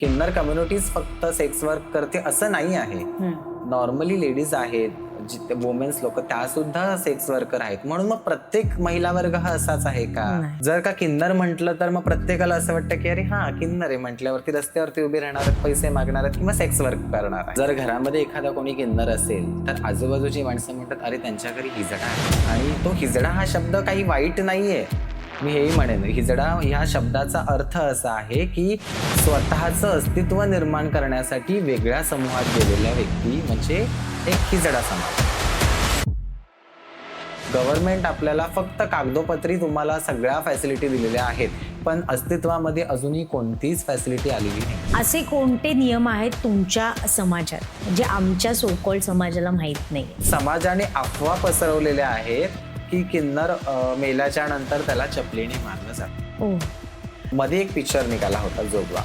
किन्नर कम्युनिटीज फक्त sex work करते असं नाही आहे. नॉर्मली लेडीज आहेत, वुमेन्स लोक त्या सुद्धा सेक्स वर्कर आहेत. म्हणून मग प्रत्येक महिला वर्ग हा असाच आहे का? जर का किन्नर म्हटलं तर मग प्रत्येकाला असं वाटतं की अरे हा किन्नर आहे म्हटल्यावरती रस्त्यावरती उभे राहणार आहेत, पैसे मागणार आहेत किंवा सेक्स वर्क करणार आहे. जर घरामध्ये एखादा कोणी किन्नर असेल तर आजूबाजूची माणसं म्हणतात अरे त्यांच्या घरी हिजडा आहे. आणि तो हिजडा हा शब्द काही वाईट नाहीये. मी हेही म्हणेन, हिजडा ह्या शब्दाचा अर्थ असा आहे की स्वतःचं अस्तित्व निर्माण करण्यासाठी वेगळ्या समूहात गेलेल्या व्यक्ती म्हणजे एक हिजडा समाज. गव्हर्नमेंट आपल्याला फक्त कागदोपत्री तुम्हाला सगळ्या फॅसिलिटी दिलेल्या आहेत, पण अस्तित्वामध्ये अजूनही कोणतीच फॅसिलिटी आलेली नाही. असे कोणते नियम आहेत तुमच्या समाजात जे आमच्या सोकॉल्ड समाजाला माहित नाही? समाजाने अफवा पसरवलेल्या आहेत की किन्नर मेल्याच्या नंतर त्याला चपलीने मारलं जातं. मध्ये एक पिक्चर निघाला होता जोगवा.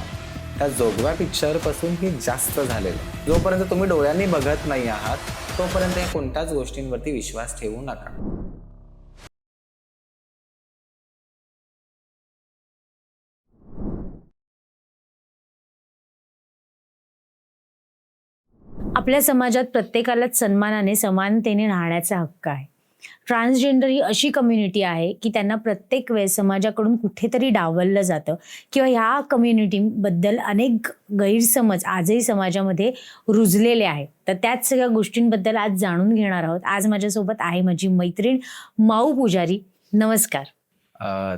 त्या जोगवा पिक्चर पासून हे जास्त झालेलं. जोपर्यंत तुम्ही डोळ्यांनी बघत नाही आहात तोपर्यंत या कोणत्याच गोष्टींवरती विश्वास ठेवू नका. आपल्या समाजात प्रत्येकालाच सन्मानाने समानतेने राहण्याचा हक्क आहे. ट्रान्सजेंडर ही अशी कम्युनिटी आहे की त्यांना प्रत्येक वेळेस समाजाकडून कुठेतरी डावललं जातं किंवा ह्या कम्युनिटीबद्दल अनेक गैरसमज आजही समाजामध्ये रुजलेले आहेत. तर त्याच सगळ्या गोष्टींबद्दल आज जाणून घेणार आहोत. आज माझ्यासोबत आहे माझी मैत्रीण माऊ पुजारी. नमस्कार.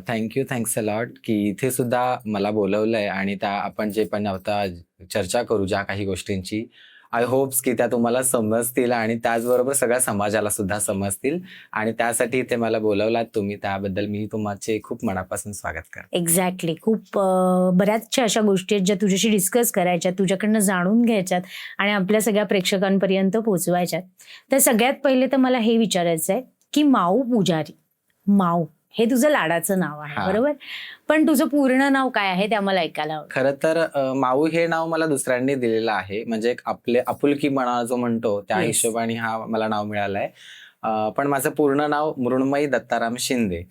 थँक्यू, थँक्स अ लॉट की इथे सुद्धा मला बोलवलंय आणि त्या आपण जे पण आता चर्चा करू ज्या काही गोष्टींची, आय होप्स की त्या तुम्हाला समजतील आणि त्याचबरोबर सगळ्या समाजाला सुद्धा समजतील. आणि त्यासाठी इथे मला बोलवलात तुम्ही, त्याबद्दल मी तुमचे खूप मनापासून स्वागत करतो. एक्झॅक्टली. खूप बऱ्याचशा अशा गोष्टी आहेत ज्या तुझ्याशी डिस्कस करायच्यात, तुझ्याकडनं जाणून घ्यायच्यात आणि आपल्या सगळ्या प्रेक्षकांपर्यंत पोहोचवायच्यात. तर सगळ्यात पहिले तर मला हे विचारायचं आहे की माऊ पुजारी, माऊ हे तुझं लाडाचं नाव आहे बरोबर, पण तुझं पूर्ण नाव काय आहे ते आम्हाला ऐकायला हवं. खरं तर माऊ हे नाव मला दुसऱ्यांनी दिलेलं आहे. म्हणजे आपले आपुलकीपणा जो म्हणतो त्या हिशोबाने हा मला नाव मिळालंय. पण माझं पूर्ण नाव मृण्मयी दत्ताराम शिंदे.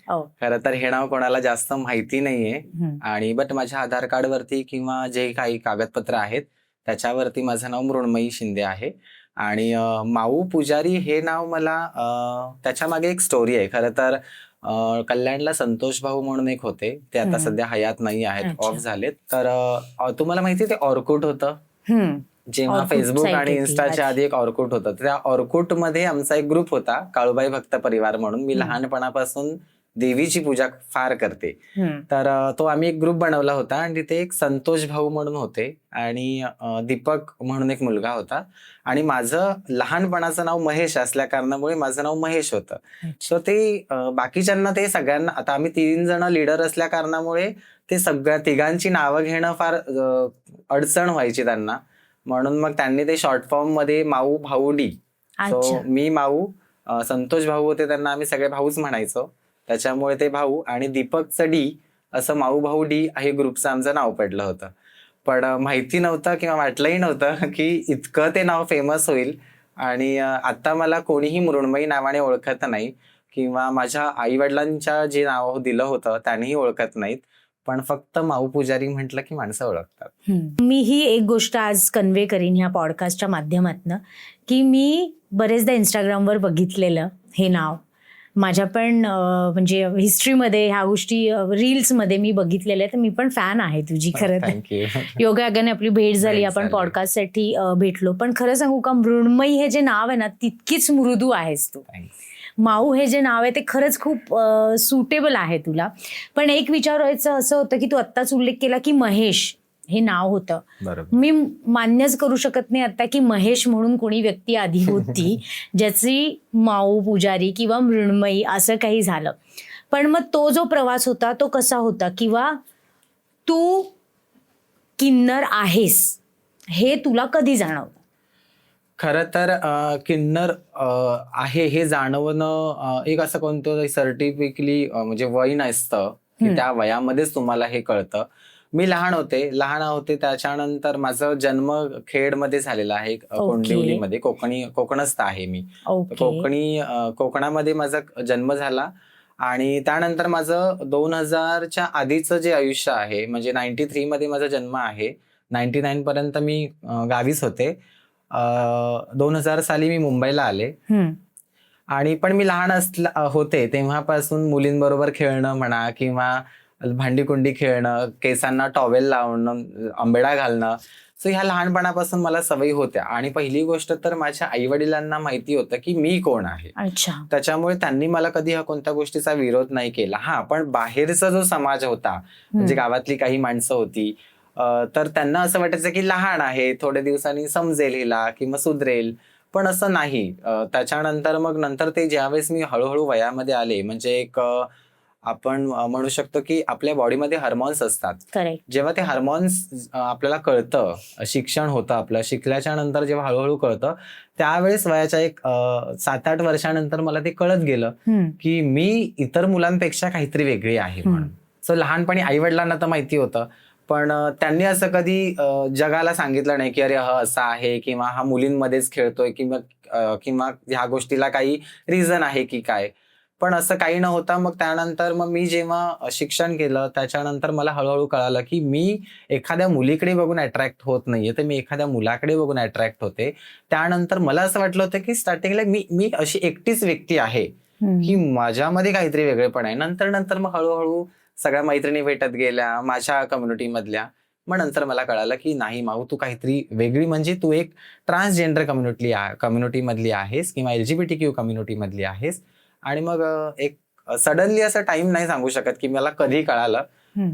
खरं तर हे नाव कोणाला जास्त माहिती नाहीये. आणि बट माझ्या आधार कार्ड वरती किंवा जे काही कागदपत्र आहेत त्याच्यावरती माझं नाव मृण्मयी शिंदे आहे. आणि माऊ पुजारी हे नाव मला त्याच्या मागे एक स्टोरी आहे. खरं तर कल्याणला संतोष भाऊ म्हणून एक होते, ते आता सध्या हयात नाही आहेत, ऑफ झालेत. तर तुम्हाला माहिती ते ऑर्कुट होतं जेव्हा फेसबुक आणि इन्स्टाच्या आधी एक ऑर्कुट होतं. त्या ऑर्कुट मध्ये आमचा एक ग्रुप होता काळूबाई भक्त परिवार म्हणून. मी लहानपणापासून देवीची पूजा फार करते. तर तो आम्ही एक ग्रुप बनवला होता आणि तिथे एक संतोष भाऊ म्हणून होते आणि दीपक म्हणून एक मुलगा होता. आणि माझं लहानपणाचं नाव महेश असल्या कारणामुळे माझं नाव महेश होतं. सो ते बाकीच्यांना ते सगळ्यांना, आता आम्ही 3 जण लीडर असल्या कारणामुळे ते सगळ्या तिघांची नावं घेणं फार अडचण व्हायची त्यांना. म्हणून मग त्यांनी ते शॉर्ट फॉर्म मध्ये माऊ भाऊ डी. सो मी माऊ, संतोष भाऊ होते त्यांना आम्ही सगळे भाऊच म्हणायचो, त्याच्यामुळे ते भाऊ, आणि दीपकचं डी असं माऊ भाऊ डी हे ग्रुपचं आमचं नाव पडलं होतं. पण माहिती नव्हतं किंवा वाटलंही नव्हतं की इतकं ते नाव फेमस होईल. आणि आता मला कोणीही मृण्मयी नावाने ओळखत नाही किंवा माझ्या आई वडिलांच्या जे नाव दिलं होतं त्यानेही ओळखत नाहीत, पण फक्त माऊ पुजारी म्हटलं की माणसं ओळखतात. मी ही एक गोष्ट आज कन्वे करीन ह्या पॉडकास्टच्या माध्यमातून की मी बरेचदा इंस्टाग्रामवर बघितलेलं हे नाव. माझ्या पण म्हणजे हिस्ट्रीमध्ये ह्या गोष्टी रील्समध्ये मी बघितलेल्या, तर मी पण फॅन आहे तुझी. खरं तर योगायोगाने आपली भेट झाली, आपण पॉडकास्टसाठी भेटलो. पण खरं सांगू का, मृण्मयी हे जे नाव आहे ना तितकीच मृदू आहेस तू. माऊ हे जे नाव आहे ते खरंच खूप सुटेबल आहे तुला. पण एक विचारायचं असं होतं की तू आत्ताच उल्लेख केला की महेश हे नाव होतं. मी मान्यच करू शकत नाही आता की महेश म्हणून कोणी व्यक्ती आधी होती ज्याची माऊ पुजारी किंवा मृण्मयी असं काही झालं. पण मग तो जो प्रवास होता तो कसा होता, किंवा तू किन्नर आहेस हे तुला कधी जाणवलं? खरं तर किन्नर आहे हे जाणवणं एक असं कोणतं सर्टिफिकली म्हणजे वय नसतं की त्या वयामध्येच तुम्हाला हे कळतं. मी लहान होते त्याच्यानंतर माझा जन्म खेडमध्ये झालेला आहे, कोंडिवलीमध्ये. कोकणस्थ आहे मी. कोकणामध्ये माझा जन्म झाला. आणि त्यानंतर माझं 2000च्या आधीचं जे आयुष्य आहे, म्हणजे 93 मध्ये माझा जन्म आहे, 99 पर्यंत मी गावीच होते. 2000 साली मी मुंबईला आले. आणि पण मी लहान होते तेव्हापासून मुलींबरोबर खेळणं म्हणा किंवा भांडीकुंडी खेळणं, केसांना टॉवेल लावणं, आंबेडा घालणं, सो ह्या लहानपणापासून मला सवयी होत्या. आणि पहिली गोष्ट तर माझ्या आई वडिलांना माहिती होतं की मी कोण आहे. त्याच्यामुळे त्यांनी मला कधी ह्या कोणत्या गोष्टीचा विरोध नाही केला. हा, पण बाहेरचा जो समाज होता, म्हणजे गावातली काही माणसं होती, तर त्यांना असं वाटायचं की लहान आहे, थोड्या दिवसांनी समजेल हिला किंवा सुधरेल. पण असं नाही. त्याच्यानंतर नंतर ते ज्यावेळेस मी हळूहळू वयामध्ये आले, म्हणजे एक आपण म्हणू शकतो की आपल्या बॉडीमध्ये हार्मोन्स असतात. जेव्हा ते हार्मोन्स आपल्याला कळतं, शिक्षण होतं आपलं, शिकल्याच्या नंतर जेव्हा हळूहळू कळतं, त्यावेळेस वयाच्या एक 7-8 वर्षानंतर मला ते कळत गेलं की मी इतर मुलांपेक्षा काहीतरी वेगळी आहे म्हणून. सो लहानपणी आई वडिलांना तर माहिती होतं, पण त्यांनी असं कधी जगाला सांगितलं नाही की अरे हा असा आहे किंवा हा मुलींमध्येच खेळतोय किंवा ह्या गोष्टीला काही रिझन आहे की काय. पण असं काही नव्हतं. मग त्यानंतर मी जेव्हा शिक्षण केलं त्याच्यानंतर मला हळूहळू कळालं की मी एखाद्या मुलीकडे बघून अट्रॅक्ट होत नाहीये, तर मी एखाद्या मुलाकडे बघून अट्रॅक्ट होते. त्यानंतर मला असं वाटलं होतं की स्टार्टिंगला मी अशी एकटीच व्यक्ती आहे की माझ्यामध्ये काहीतरी वेगळेपण आहे. नंतर मग हळूहळू सगळ्या मैत्रिणी भेटत गेल्या माझ्या कम्युनिटीमधल्या. मग नंतर मला कळालं की नाही माऊ, तू काहीतरी वेगळी, म्हणजे तू एक ट्रान्सजेंडर कम्युनिटीमधली आहेस किंवा LGBTQ कम्युनिटीमधली आहेस. आणि मग एक सडनली असं टाइम नाही सांगू शकत की मला कधी कळालं,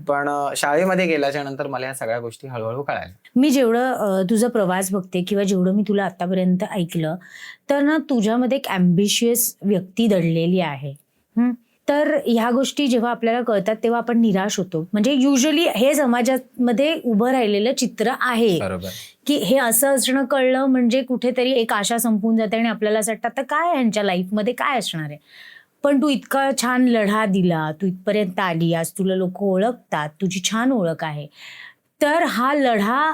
पण शाळेमध्ये गेल्याच्या नंतर मला या सगळ्या गोष्टी हळूहळू कळाल्या. मी जेवढं तुझा प्रवास बघते किंवा जेवढं मी तुला आतापर्यंत ऐकलं, तर ना तुझ्यामध्ये एक ॲम्बिशियस व्यक्ती दडलेली आहे. तर ह्या गोष्टी जेव्हा आपल्याला कळतात तेव्हा आपण निराश होतो. म्हणजे युजली हे समाजामध्ये उभं राहिलेलं चित्र आहे की हे असं असणं कळलं म्हणजे कुठेतरी एक आशा संपून जाते आणि आपल्याला असं वाटतं आता काय यांच्या लाईफमध्ये काय असणार आहे. पण तू इतका छान लढा दिला, तू इथपर्यंत आली, आज तुला लोक ओळखतात, तुझी छान ओळख आहे. तर हा लढा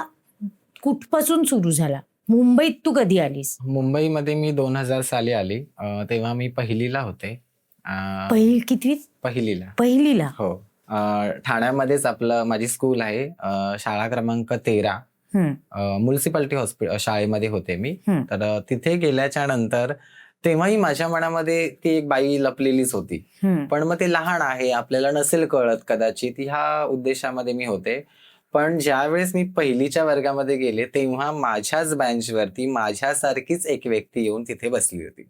कुठपासून सुरू झाला? मुंबईत तू कधी आलीस? मुंबईमध्ये मी 2000 साली आली. तेव्हा मी पहिलीला होते. कितवीत? पहिलीला. हो. ठाण्यामध्येच माझी स्कूल आहे. शाळा क्रमांक 13. म्युनिसिपालिटी शाळेमध्ये होते मी. तर तिथे गेल्याच्या नंतर तेव्हाही माझ्या मनामध्ये ती एक बाई लपलेलीच होती. पण मग ते लहान आहे, आपल्याला नसेल कळत कदाचित, ह्या उद्देशामध्ये मी होते. पण ज्यावेळेस मी पहिलीच्या वर्गामध्ये गेले तेव्हा माझ्याच बेंचवरती माझ्यासारखीच एक व्यक्ती येऊन तिथे बसली होती.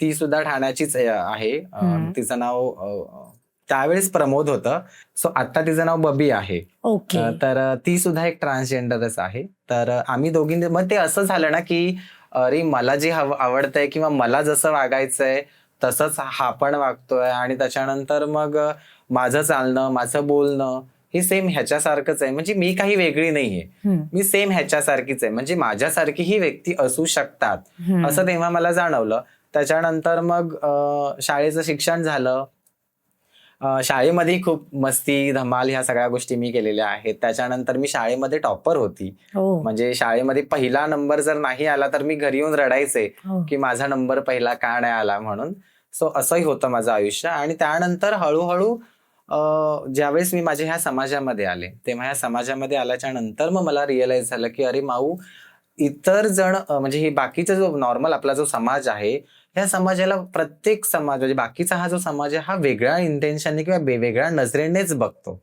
ती सुद्धा ठाण्याचीच आहे. तिचं नाव त्यावेळेस प्रमोद होतं. सो आता तिचं नाव बबी आहे. तर ती सुद्धा एक ट्रान्सजेंडरच आहे. तर आम्ही दोघींनी मग ते असं झालं ना की अरे मला जे आवडतंय किंवा मला जसं वागायचंय तसंच हा पण वागतोय. आणि त्याच्यानंतर मग माझं चालणं, माझं बोलणं हे सेम ह्याच्यासारखंच आहे. म्हणजे मी काही वेगळी नाहीये, मी सेम ह्याच्यासारखीच आहे. म्हणजे माझ्यासारखी ही व्यक्ती असू शकतात असं तेव्हा मला जाणवलं. त्याच्यानंतर मग शाळेचं शिक्षण झालं. शाळेमध्ये खूप मस्ती धमाल ह्या सगळ्या गोष्टी मी केलेल्या आहेत. त्याच्यानंतर मी शाळेमध्ये टॉपर होती. म्हणजे शाळेमध्ये पहिला नंबर जर नाही आला तर मी घरी येऊन रडायचे की माझा नंबर पहिला का नाही आला म्हणून. सो असंही होतं माझं आयुष्य. आणि त्यानंतर हळूहळू ज्यावेळेस मी माझ्या ह्या समाजामध्ये आले तेव्हा ह्या समाजामध्ये आल्याच्या नंतर मग मला रिअलाइज झालं की अरे माऊ, इतर जण म्हणजे हे बाकीचा जो नॉर्मल आपला जो समाज आहे, ह्या समाजाला प्रत्येक समाज म्हणजे बाकीचा हा जो समाज आहे हा वेगळ्या इंटेन्शनने किंवा वेगळ्या नजरेनेच बघतो.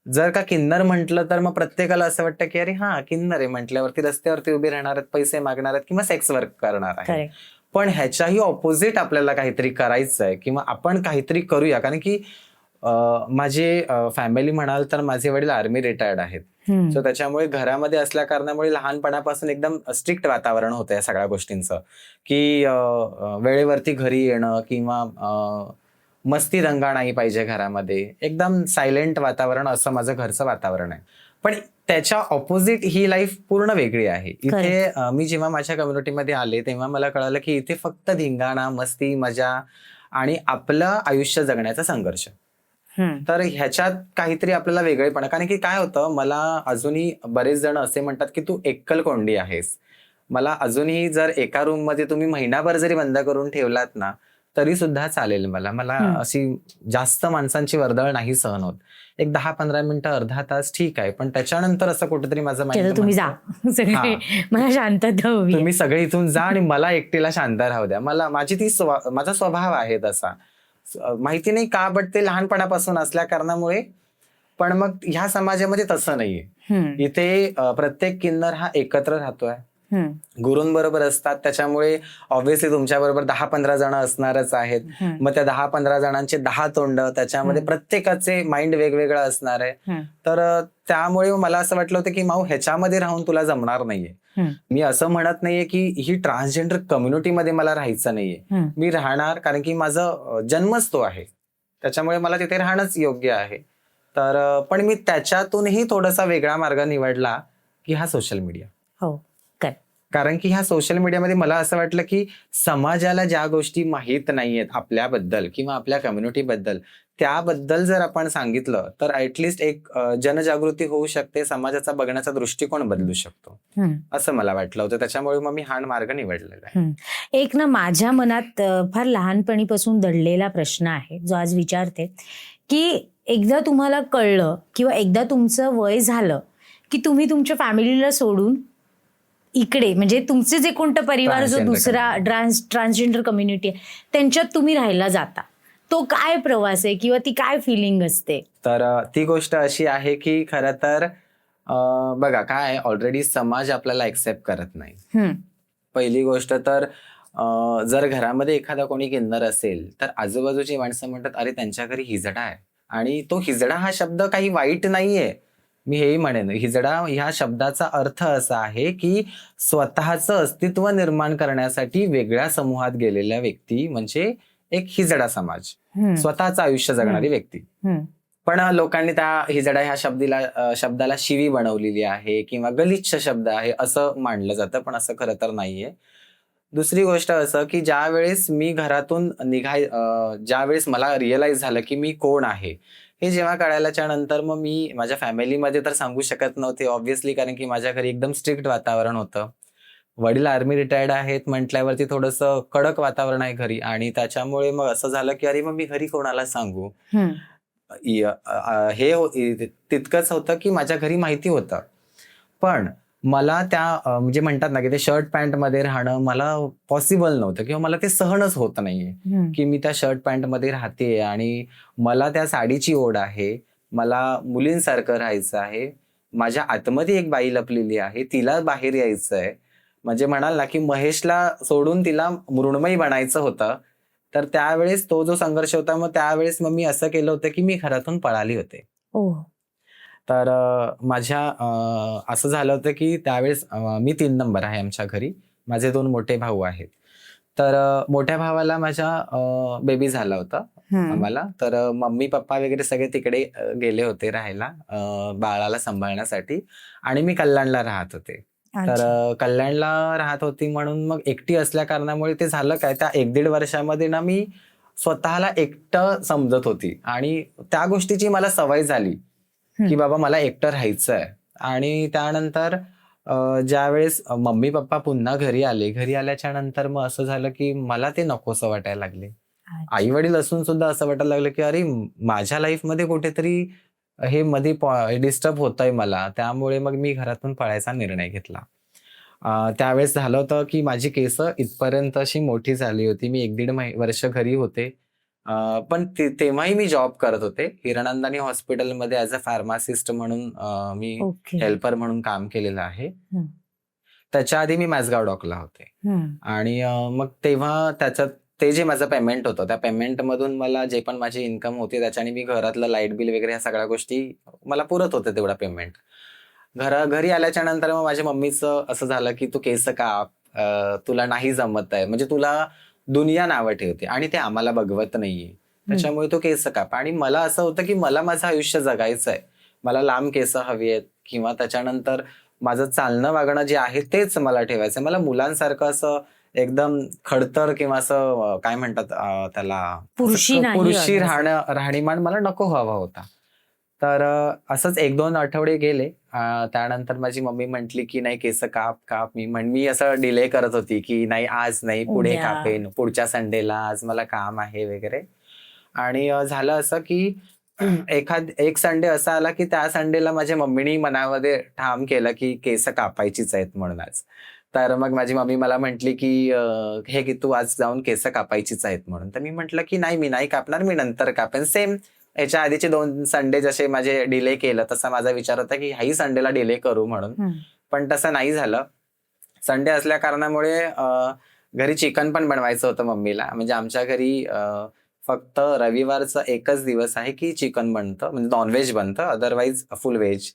जर का किन्नर म्हटलं तर मग प्रत्येकाला असं वाटतं की अरे हा किन्नर आहे म्हटल्यावरती रस्त्यावरती उभे राहणार आहेत, पैसे मागणार आहेत किंवा सेक्स वर्क करणार आहे. पण ह्याच्याही ऑपोजिट आपल्याला काहीतरी करायचं आहे किंवा आपण काहीतरी करूया. कारण की माझे फॅमिली म्हणाल तर माझे वडील आर्मी रिटायर्ड आहेत. सो त्याच्यामुळे घरामध्ये असल्या कारणामुळे लहानपणापासून एकदम स्ट्रिक्ट वातावरण होतं या सगळ्या गोष्टींचं की वेळेवरती घरी येणं किंवा मस्ती दंगा नाही पाहिजे घरामध्ये, एकदम सायलेंट वातावरण असं माझं घरचं वातावरण आहे. पण त्याच्या ऑपोजिट ही लाईफ पूर्ण वेगळी आहे. इथे मी जेव्हा माझ्या कम्युनिटीमध्ये आले तेव्हा मला कळालं की इथे फक्त धिंगाणा, मस्ती, मजा आणि आपलं आयुष्य जगण्याचा संघर्ष. तर ह्याच्यात काहीतरी आपल्याला वेगळेपणा, कारण की काय होतं, मला अजूनही बरेच जण असे म्हणतात की तू एकल कोंडी आहेस. मला अजूनही जर एका रूम मध्ये तुम्ही महिनाभर जरी बंद करून ठेवलात ना तरी सुद्धा चालेल मला अशी जास्त माणसांची वर्दळ नाही सहन होत. एक 10-15 मिनिटं, अर्धा तास ठीक आहे, पण त्याच्यानंतर असं कुठेतरी माझं माइंड, तुम्ही जा सगळे, मला शांतता हवी, तुम्ही सगळे इथून जा आणि मला एकटीला शांत राहू द्या. माझा स्वभाव आहे तसा. माहिती नाही का, बट ते लहानपणापासून असल्या कारणामुळे. पण मग ह्या समाजामध्ये तसं नाहीये. इथे प्रत्येक किन्नर हा एकत्र राहतोय, गुरूंबरोबर असतात, त्याच्यामुळे ऑब्व्हियसली तुमच्या बरोबर 10-15 जण असणारच आहेत. मग त्या 10-15 जणांचे 10 तोंड, त्याच्यामध्ये प्रत्येकाचे माइंड वेगवेगळं असणार आहे. तर त्यामुळे मला असं वाटलं होतं की माऊ, ह्याच्यामध्ये राहून तुला जमणार नाहीये. मी असं म्हणत नाहीये की ही ट्रान्सजेंडर कम्युनिटीमध्ये मला राहायचं नाहीये. मी राहणार, कारण की माझा जन्मच तो आहे, त्याच्यामुळे मला तिथे राहणंच योग्य आहे. तर पण मी त्याच्यातूनही थोडासा वेगळा मार्ग निवडला की हा सोशल मीडिया. हो, कारण की ह्या सोशल मीडियामध्ये मला असं वाटलं की समाजाला ज्या गोष्टी माहीत नाहीयेत आपल्याबद्दल किंवा आपल्या कम्युनिटीबद्दल, त्याबद्दल जर आपण सांगितलं तर ऍटलिस्ट एक जनजागृती होऊ शकते, समाजाचा बघण्याचा दृष्टिकोन बदलू शकतो, असं मला वाटलं होतं. त्याच्यामुळे मग मी हा मार्ग निवडलेला आहे. एक ना माझ्या मनात फार लहानपणीपासून दडलेला प्रश्न आहे, जो आज विचारते, की एकदा तुम्हाला कळलं किंवा एकदा तुमचं वय झालं की तुम्ही तुमच्या फॅमिलीला सोडून इकडे, म्हणजे तुमचे जे कोणतं परिवार, जो दुसरा ट्रान्सजेंडर कम्युनिटी आहे, त्यांच्यात तुम्ही राहायला जाता, तो काय प्रवास आहे किंवा ती काय फिलिंग असते? तर ती गोष्ट अशी आहे की खरं तर बघा काय, ऑलरेडी समाज आपल्याला एक्सेप्ट करत नाही. पहिली गोष्ट तर जर घरामध्ये एखादा कोणी किन्नर असेल तर आजूबाजूची माणसं म्हणतात, अरे त्यांच्या घरी हिजडा आहे. आणि तो हिजडा हा शब्द काही वाईट नाहीये, मी हेही म्हणेन. हिजडा ह्या शब्दाचा अर्थ असा आहे की स्वतःचं अस्तित्व निर्माण करण्यासाठी वेगळ्या समूहात गेलेल्या व्यक्ती म्हणजे एक हिजडा समाज, स्वतःचं आयुष्य जगणारी व्यक्ती. पण लोकांनी त्या हिजडा ह्या शब्दाला शिवी बनवलेली आहे किंवा गलिच्छ शब्द आहे असं मानलं जातं, पण असं खरं तर नाहीये. दुसरी गोष्ट असं की ज्यावेळेस मी घरातून ज्यावेळेस मला रिअलाइज झालं की मी कोण आहे, हे जेव्हा कळाल्याच्या नंतर मग मी माझ्या फॅमिलीमध्ये तर सांगू शकत नव्हते ऑब्व्हियसली, कारण की माझ्या घरी एकदम स्ट्रिक्ट वातावरण होतं. वडील आर्मी रिटायर्ड आहेत म्हटल्यावरती थोडंसं कडक वातावरण आहे घरी, आणि त्याच्यामुळे मग असं झालं की अरे मग मी घरी कोणाला सांगू. हे तितकंच होतं की माझ्या घरी माहिती होतं, पण मला त्या म्हणजे म्हणतात ना की ते शर्ट पॅन्ट मध्ये राहणं मला पॉसिबल नव्हतं किंवा मला ते सहनच होत नाहीये की मी त्या शर्ट पॅन्ट मध्ये राहते आणि मला त्या साडीची ओढ आहे, मला मुलींसारखं राहायचं आहे, माझ्या आतमध्ये एक बाई लपलेली आहे, तिला बाहेर यायचं आहे. म्हणजे म्हणाल ना की महेशला सोडून तिला मृण्मयी बनायचं होतं. तर त्यावेळेस तो जो संघर्ष होता, मग त्यावेळेस मग मी असं केलं होतं की मी घरातून पळाली होते. तर माझ्या असं झालं होतं की त्यावेळेस मी 3 नंबर आहे आमच्या घरी, माझे 2 मोठे भाऊ आहेत. तर मोठ्या भावाला माझ्या बेबी झाला होता आम्हाला, तर मम्मी पप्पा वगैरे सगळे तिकडे गेले होते राहायला बाळाला सांभाळण्यासाठी, आणि मी कल्याणला राहत होते. तर कल्याणला राहत होती म्हणून मग एकटी असल्या कारणामुळे ते झालं काय, त्या 1-1.5 वर्षामध्ये ना मी स्वतःला एकटं समजत होती, आणि त्या गोष्टीची मला सवय झाली की बाबा मला एकटं राहायचंय. आणि त्यानंतर ज्यावेळेस मम्मी पप्पा पुन्हा घरी आल्याच्या नंतर मग असं झालं की मला ते नकोसं वाटायला लागले. आई वडील असून सुद्धा असं वाटायला लागलं की अरे माझ्या लाईफमध्ये कुठेतरी हे मध्ये डिस्टर्ब होतंय मला. त्यामुळे मग मी घरातून पळायचा निर्णय घेतला. त्यावेळेस झालं होतं की माझी केस इथपर्यंत अशी मोठी झाली होती. मी 1-1.5 वर्ष घरी होते, पण तेव्हाही मी जॉब करत होते. हिरानंदानी हॉस्पिटलमध्ये ऍज अ फार्मासिस्ट म्हणून मी हेल्पर म्हणून काम केलेलं आहे. त्याच्या आधी मी माझगाव डॉकला होते, आणि मग तेव्हा त्याच्यात ते जे माझं पेमेंट होतं, त्या पेमेंट मधून मला जे पण माझी इन्कम होती त्याच्याने मी घरातलं लाईट बिल वगैरे ह्या सगळ्या गोष्टी मला पुरत होते तेवढा पेमेंट. घरी आल्याच्या नंतर मग माझ्या मम्मीचं असं झालं की तू केस काप, तुला नाही जमत आहे, म्हणजे तुला दुनिया नावं ठेवते आणि ते आम्हाला बघवत नाहीये, त्याच्यामुळे तो केस काप. आणि मला असं होतं की मला माझं आयुष्य जगायचं आहे, मला लांब केस हवी आहेत, किंवा त्याच्यानंतर माझं चालणं वागणं जे आहे तेच मला ठेवायचं. मला मुलांसारखं असं एकदम खडतर किंवा असं काय म्हणतात त्याला, पुरुषी राहणीमान मला नको हवा होता. तर असंच 1-2 आठवडे गेले. त्यानंतर माझी मम्मी म्हटली की नाही केस काप. मी असं डिले करत होती की नाही आज नाही, पुढे उद्या. कापेन, पुढच्या संडेला, आज मला काम आहे वगैरे. आणि झालं असं की एक संडे असा आला की त्या संडेला माझ्या मम्मीनी मनामध्ये ठाम केलं की केस कापायचीच आहेत म्हणून आज. तर मग माझी मम्मी मला म्हटली की "हे की तू आज जाऊन केस कापायचीच आहेत" म्हणून. तर मी म्हटलं की "नाही, मी नाही कापणार, मी नंतर कापेन." सेम याच्या आधीचे 2 संडे जसे माझे डिले केलं, तसा माझा विचार होता की ह्याही संडेला डिले करू म्हणून. पण तसं नाही झालं. संडे असल्या कारणामुळे घरी चिकन पण बनवायचं होतं मम्मीला. म्हणजे आमच्या घरी फक्त रविवारचा एकच दिवस आहे की चिकन बनतं, म्हणजे नॉनव्हेज बनतं, अदरवाईज फुल व्हेज.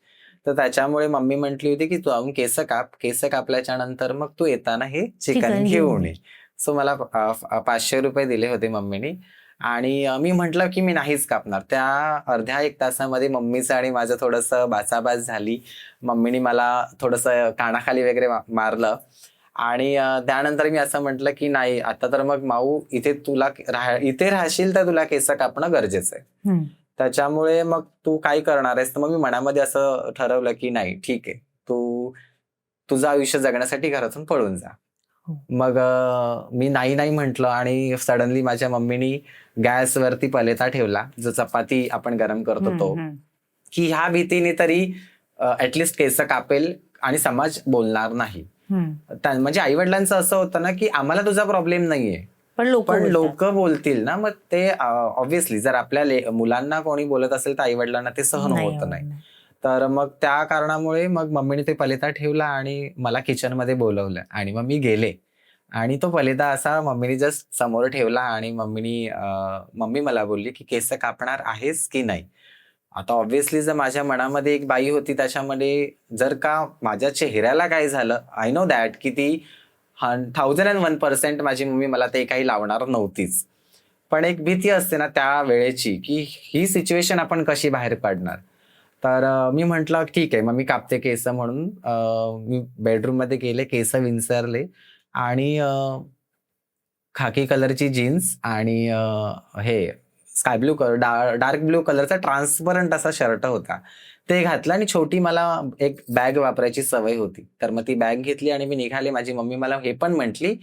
तर त्याच्यामुळे मम्मी म्हटली होती की तू जाऊन केस काप. केस कापल्याच्या नंतर मग तू येताना हे चिकन घेऊन ये. सो मला ₹500 दिले होते मम्मीनी. आणि मी म्हटलं की मी नाहीच कापणार. त्या अर्ध्या 1 तासामध्ये मम्मीचं आणि माझं थोडंसं बाचाबाच झाली. मम्मीनी मला थोडंसं कानाखाली वगैरे मारलं. आणि त्यानंतर मी असं म्हटलं की नाही आता तर मग माऊ इथे राहशील तर तुला केस कापणं गरजेचं आहे. त्याच्यामुळे मग तू काय करणार आहेस? तर मग मी मनामध्ये असं ठरवलं की नाही ठीक आहे, तू तुझं आयुष्य जगण्यासाठी घरातून पळून जा. मग मी नाही म्हटलं आणि सडनली माझ्या मम्मीनी गॅसवरती पलेता ठेवला, जो चपाती आपण गरम करतो तो, की ह्या भीतीने तरी ऍटलिस्ट केस कापेल आणि समाज बोलणार नाही. म्हणजे आई वडिलांचं असं होतं ना की आम्हाला तुझा प्रॉब्लेम नाहीये, पण लोक बोलतील ना. मग ते ऑब्व्हियसली जर आपल्या मुलांना कोणी बोलत असेल तर आई वडिलांना ते सहन होत नाही. तर मग त्या कारणामुळे मग मम्मीने ते पलेता ठेवला आणि मला किचनमध्ये बोलवलं आणि मग मी गेले. आणि तो पलेता असा मम्मीने जस्ट समोर ठेवला आणि मम्मी मला बोलली की केस कापणार आहेस की नाही? आता ऑब्व्हियसली जर माझ्या मनामध्ये एक बाई होती, त्याच्यामध्ये जर का माझ्या चेहऱ्याला काय झालं, आय नो दॅट की ती 1001% माझी मम्मी मला ते काही लावणार नव्हतीच. पण एक भीती असते ना त्या वेळेची की ही सिच्युएशन आपण कशी बाहेर काढणार. तर मी म्हटलं ठीक आहे, मग मी कापते केस म्हणून मी बेडरूम मध्ये गेले, केस विंचरले आणि खाकी कलरची जीन्स आणि हे sky blue colour, dark blue कलरचा ट्रान्सपरंट असा शर्ट होता, ते घातलं आणि छोटी मला एक बॅग वापरायची सवय होती. तर मग ती बॅग घेतली आणि मी निघाले. माझी मम्मी मला हे पण म्हटली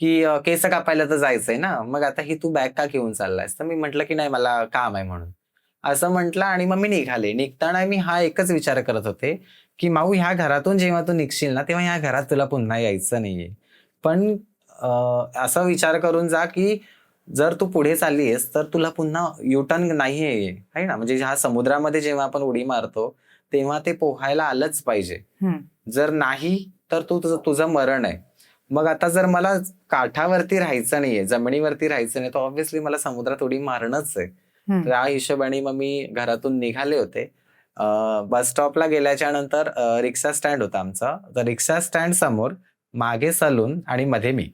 की केस कापायला तर जायचंय ना, मग आता ही तू बॅग का घेऊन चाललायस? तर मी म्हटलं की नाही मला काम आहे म्हणून, असं म्हटलं आणि मग मी निघाले. निघताना मी हा एकच विचार करत होते की माऊ ह्या घरातून जेव्हा तू निघशील ना, तेव्हा ह्या घरात तुला पुन्हा यायचं नाहीये. पण असा विचार करून जा की जर तू पुढे चाललीयस तर तुला पुन्हा युटर्न नाहीये, आहे ना. म्हणजे ह्या समुद्रामध्ये जेव्हा आपण उडी मारतो तेव्हा ते पोहायला आलंच पाहिजे. जर नाही तर तुझं मरण आहे. मग आता जर मला काठावरती राहायचं नाहीये, जमिनीवरती राहायचं नाही, तर ऑब्व्हियसली मला समुद्रात उडी मारणंच आहे. त्या हिशोबाने मग मी घरातून निघाले होते. बस स्टॉपला गेल्याच्या नंतर रिक्षा स्टँड होता आमचा. तर रिक्षा स्टँड समोर मागे सलून आणि मध्ये मी.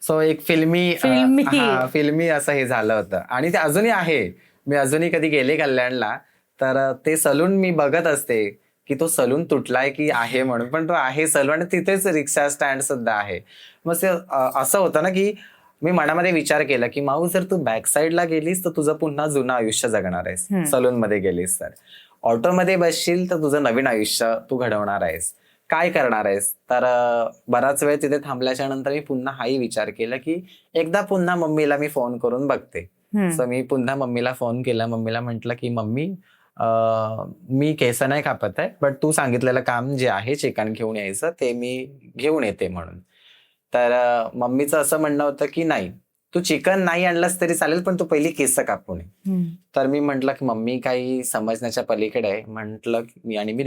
सो एक फिल्मी असं हे झालं होतं. आणि ते अजूनही आहे. मी अजूनही कधी गेले कल्याणला तर ते सलून मी बघत असते की तो सलून तुटलाय की आहे म्हणून, पण तो आहे सलून आणि तिथेच रिक्षा स्टँड सुद्धा आहे. मग ते असं होतं ना की मी मनामध्ये विचार केला की माऊ जर तू बॅक साईडला गेलीस तर तुझं पुन्हा जुनं आयुष्य जगणार आहेस. सलून मध्ये गेलीस तर ऑटोमध्ये बसशील तर तुझं नवीन आयुष्य तू घडवणार आहेस. काय करणार आहेस? तर बराच वेळ तिथे थांबल्याच्या नंतर मी पुन्हा हाही विचार केला की एकदा पुन्हा मम्मीला मी फोन करून बघते. सो मी पुन्हा मम्मीला फोन केला. मम्मीला म्हटलं की मम्मी मी केस नाही कापत आहे, बट तू सांगितलेलं काम जे आहे चिकन घेऊन यायचं ते मी घेऊन येते म्हणून. तर मम्मीचं असं म्हणणं होतं की नाही तू चिकन नाही आणलंस तरी चालेल, पण तू पहिली केस कापून ये. तर मी म्हंटल की मम्मी काही समजण्याच्या पलीकडे आहे. म्हंटल मी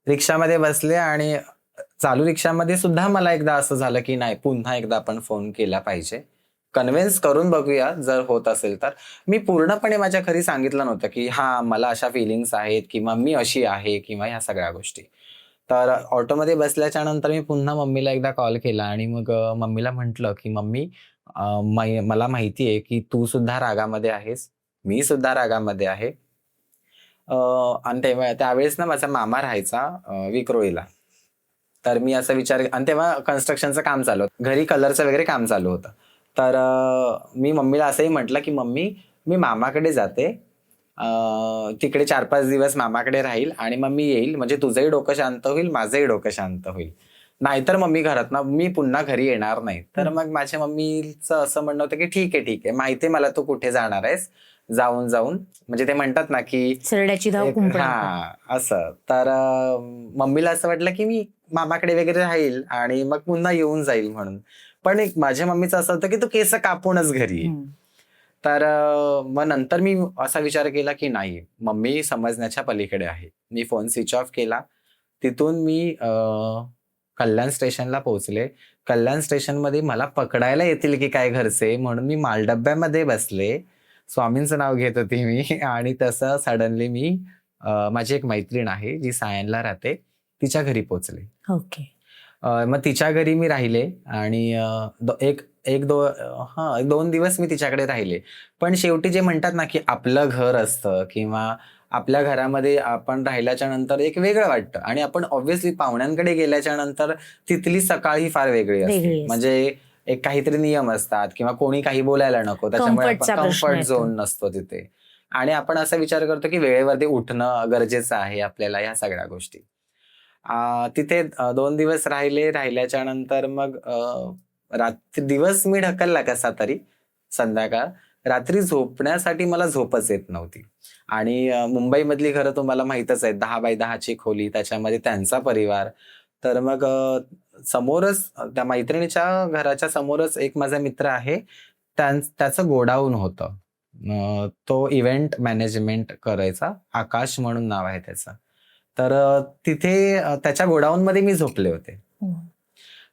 रिक्षामध्ये बसले आणि चालू रिक्षामध्ये सुद्धा मला एकदा असं झालं की नाही पुन्हा एकदा आपण फोन केला पाहिजे, कन्व्हिन्स करून बघूया जर होत असेल तर. मी पूर्णपणे माझ्या घरी सांगितलं नव्हतं की हा मला अशा फिलिंग्स आहेत किंवा मी अशी आहे किंवा ह्या सगळ्या गोष्टी. तर ऑटोमध्ये बसल्याच्या नंतर मी पुन्हा मम्मीला एकदा कॉल केला आणि मग मम्मीला म्हटलं की मम्मी मला माहिती आहे की तू सुद्धा रागामध्ये आहेस, मी सुद्धा रागामध्ये आहे. आणि त्यावेळेस ना माझा मामा राहायचा विक्रोळीला. तर मी असा विचार, आणि तेव्हा कन्स्ट्रक्शनचं काम चालू होतं, घरी कलरचं वगैरे काम चालू होतं. तर मी मम्मीला असंही म्हटलं की मम्मी मी मामाकडे जाते तिकडे 4-5 दिवस मामाकडे राहील आणि मग मी येईल, म्हणजे तुझंही डोकं शांत होईल, माझंही डोकं शांत होईल. नाहीतर मम्मी घरात ना मी पुन्हा घरी येणार नाही. तर मग माझ्या मम्मीचं असं म्हणणं होतं की ठीक आहे, माहितीये मला तू कुठे जाणार आहेस, जाऊन म्हणजे ते म्हणतात ना की सरड्याची धाव कुंपणात. हा असं. तर मम्मीला असं वाटलं की मी मामाकडे वगैरे राहील आणि मग पुन्हा येऊन जाईल म्हणून. पण एक माझ्या मम्मीचं असं होतं की तू केस कापूनच घरी ये. तर मग नंतर मी असा विचार केला की नाही, मम्मी समजण्याच्या पलीकडे आहे. मी फोन स्विच ऑफ केला. तिथून मी कल्याण स्टेशनला पोहोचले. कल्याण स्टेशनमध्ये मला पकडायला येतील की काय घरचे, म्हणून मी मालडब्यामध्ये बसले. स्वामींचं नाव घेत होती मी आणि तसं सडनली मी माझी एक मैत्रीण आहे जी सायनला राहते, तिच्या घरी पोहोचले. ओके. मग तिच्या घरी मी राहिले आणि 2 दिवस मी तिच्याकडे राहिले. पण शेवटी जे म्हणतात ना की आपलं घर असतं किंवा आपल्या घरामध्ये आपण राहिल्याच्या नंतर एक वेगळं वाटतं आणि आपण ऑब्व्हियसली पाहुण्यांकडे गेल्याच्या नंतर तिथली सकाळ ही फार वेगळी असते. म्हणजे एक काहीतरी नियम असतात किंवा कोणी काही बोलायला नको, त्याच्यामुळे कम्फर्ट झोन नसतो तिथे आणि आपण असा विचार करतो की वेळेवरती उठणं गरजेचं आहे आपल्याला, ह्या सगळ्या गोष्टी. तिथे 2 दिवस राहिल्याच्या नंतर मग दिवस मी ढकलला कसा तरी. संध्याकाळ रात्री झोपण्यासाठी मला झोपच येत नव्हती आणि मुंबईमधली घरं तुम्हाला माहितच आहेत, 10 बाय 10ची खोली, त्याच्यामध्ये त्यांचा परिवार. तर मग समोरच त्या मैत्रिणीच्या घराच्या समोरच एक माझा मित्र आहे, त्याचं गोडाऊन होतं. तो इव्हेंट मॅनेजमेंट करायचा, आकाश म्हणून नाव आहे त्याचं. तर तिथे त्याच्या गोडाऊन मध्ये मी झोपले होते.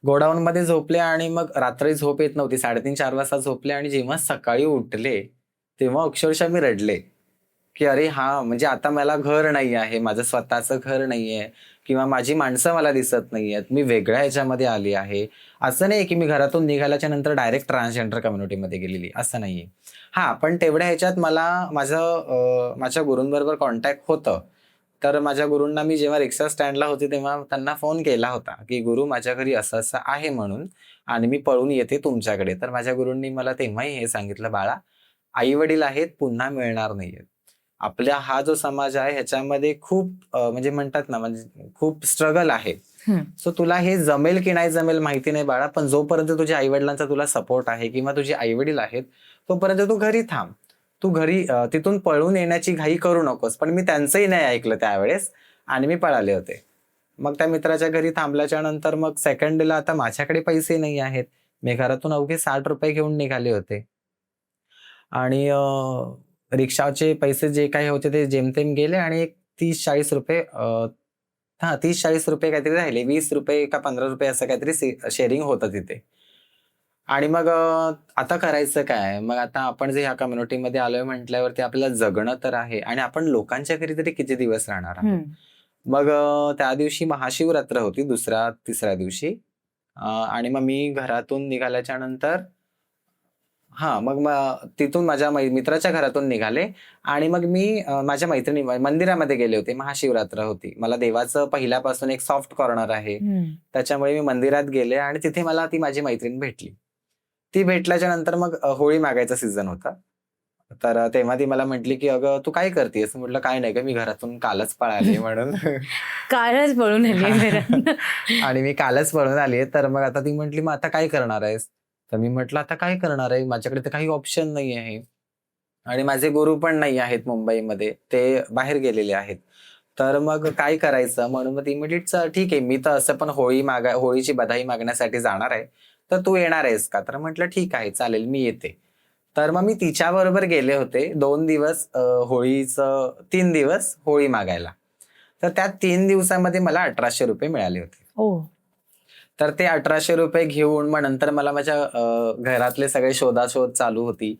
गोडाऊन मध्ये झोपले आणि मग रात्री झोप येत नव्हती. 3:30-4 वाजता झोपले आणि जेव्हा सकाळी उठले तेव्हा अक्षरशः मी रडले की अरे हा, म्हणजे आता मला घर नाही आहे, माझं स्वतःचं घर नाहीये किंवा माझी माणसं मला दिसत नाहीयेत, मी वेगळ्या ह्याच्यामध्ये आली आहे. असं नाही की मी घरातून निघाल्याच्या नंतर डायरेक्ट ट्रान्सजेंडर कम्युनिटीमध्ये गेलेली, असं नाहीये. हा, पण तेवढ्या ह्याच्यात मला माझ्या गुरूंबरोबर कॉन्टॅक्ट होतं. तर माझ्या गुरूंना मी जेव्हा रिक्षा स्टँडला होते तेव्हा त्यांना फोन केला होता की गुरु, माझ्या घरी असं असं आहे म्हणून आणि मी पळून येते तुमच्याकडे. तर माझ्या गुरूंनी मला तेव्हाही हे सांगितलं, बाळा, आई वडील आहेत, पुन्हा मिळणार नाहीयेत. आपल्या हा जो समाज आहे ह्याच्यामध्ये खूप म्हणजे म्हणतात ना, म्हणजे खूप स्ट्रगल आहे. सो तुला हे जमेल की नाही जमेल माहिती नाही बाळा, पण जोपर्यंत तुझ्या आई वडिलांचा तुला सपोर्ट आहे किंवा तुझे आई वडील आहेत तोपर्यंत तू घरी थांब. तू घरी तिथून पळून येण्याची घाई करू नकोस. पण मी त्यांचंही नाही ऐकलं त्यावेळेस आणि मी पळाले होते. मग त्या मित्राच्या घरी थांबल्याच्या नंतर मग सेकंड डेला आता माझ्याकडे पैसे नाही आहेत. मी घरातून अवघे 60 रुपये घेऊन निघाले होते आणि रिक्षाचे पैसे जे काही होते ते जेमतेम गेले आणि एक 30-40 रुपये 30-40 रुपये काहीतरी राहिले. 20 रुपये का 15 रुपये असं काहीतरी शेअरिंग होतं तिथे. आणि मग आता करायचं काय? मग आता आपण जे ह्या कम्युनिटीमध्ये आलोय म्हटल्यावरती आपल्याला जगणं तर आहे आणि आपण लोकांच्या घरी तरी किती दिवस राहणार आहोत. मग त्या दिवशी महाशिवरात्र होती, 2ऱ्या-3ऱ्या दिवशी. आणि मग मी घरातून निघाल्याच्या नंतर मग तिथून माझ्या मित्राच्या घरातून निघाले आणि मग मी माझ्या मैत्रिणी मंदिरामध्ये गेले होते. महाशिवरात्र होती. मला देवाचं पहिल्यापासून एक सॉफ्ट कॉर्नर आहे, त्याच्यामुळे मी मंदिरात गेले आणि तिथे मला ती माझी मैत्रीण भेटली. ती भेटल्याच्या नंतर मग होळी मागायचा सीझन होता. तर तेव्हा ती मला म्हटली की अगं तू काय करतेस? म्हटलं काय नाही ग, मी घरातून कालच पळाली म्हणून. कालच पळून आली. आणि मी कालच पळून आली. तर मग आता ती म्हटली मग आता काय करणार आहेस? तर मी म्हटलं आता काय करणार आहे, माझ्याकडे तर काही ऑप्शन नाही आहे आणि माझे गुरु पण नाही आहेत मुंबईमध्ये, ते बाहेर गेलेले आहेत. तर मग काय करायचं? म्हणून मग ती म्हटली ठीक आहे, मी तर असं पण होळीची बधाई मागण्यासाठी जाणार आहे, तर तू येणार आहेस का? तर म्हटलं ठीक आहे, चालेल, मी येते. तर मग मी तिच्या बरोबर गेले होते 2 दिवस 3 दिवस होळी मागायला. तर त्या 3 दिवसामध्ये मला 1800 रुपये मिळाले होते. तर ते 1800 रुपये घेऊन मग नंतर मला माझ्या घरातले सगळे शोधाशोध चालू होती.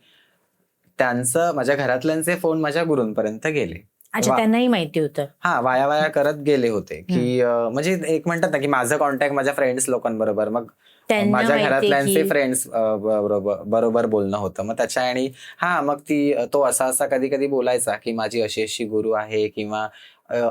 माझ्या घरातल्यांचे फोन माझ्या गुरूंपर्यंत गेले. अच्छा, त्यांनाही माहिती होतं. वाया करत गेले होते की म्हणजे एक म्हणतात ना की माझं कॉन्टॅक्ट माझ्या फ्रेंड्स लोकांबरोबर, मग माझ्या घरातल्यांचे फ्रेंड्स बरोबर बोलणं होतं. मग त्याच्या आणि मग तो असा कधी कधी बोलायचा की माझी अशी गुरु आहे किंवा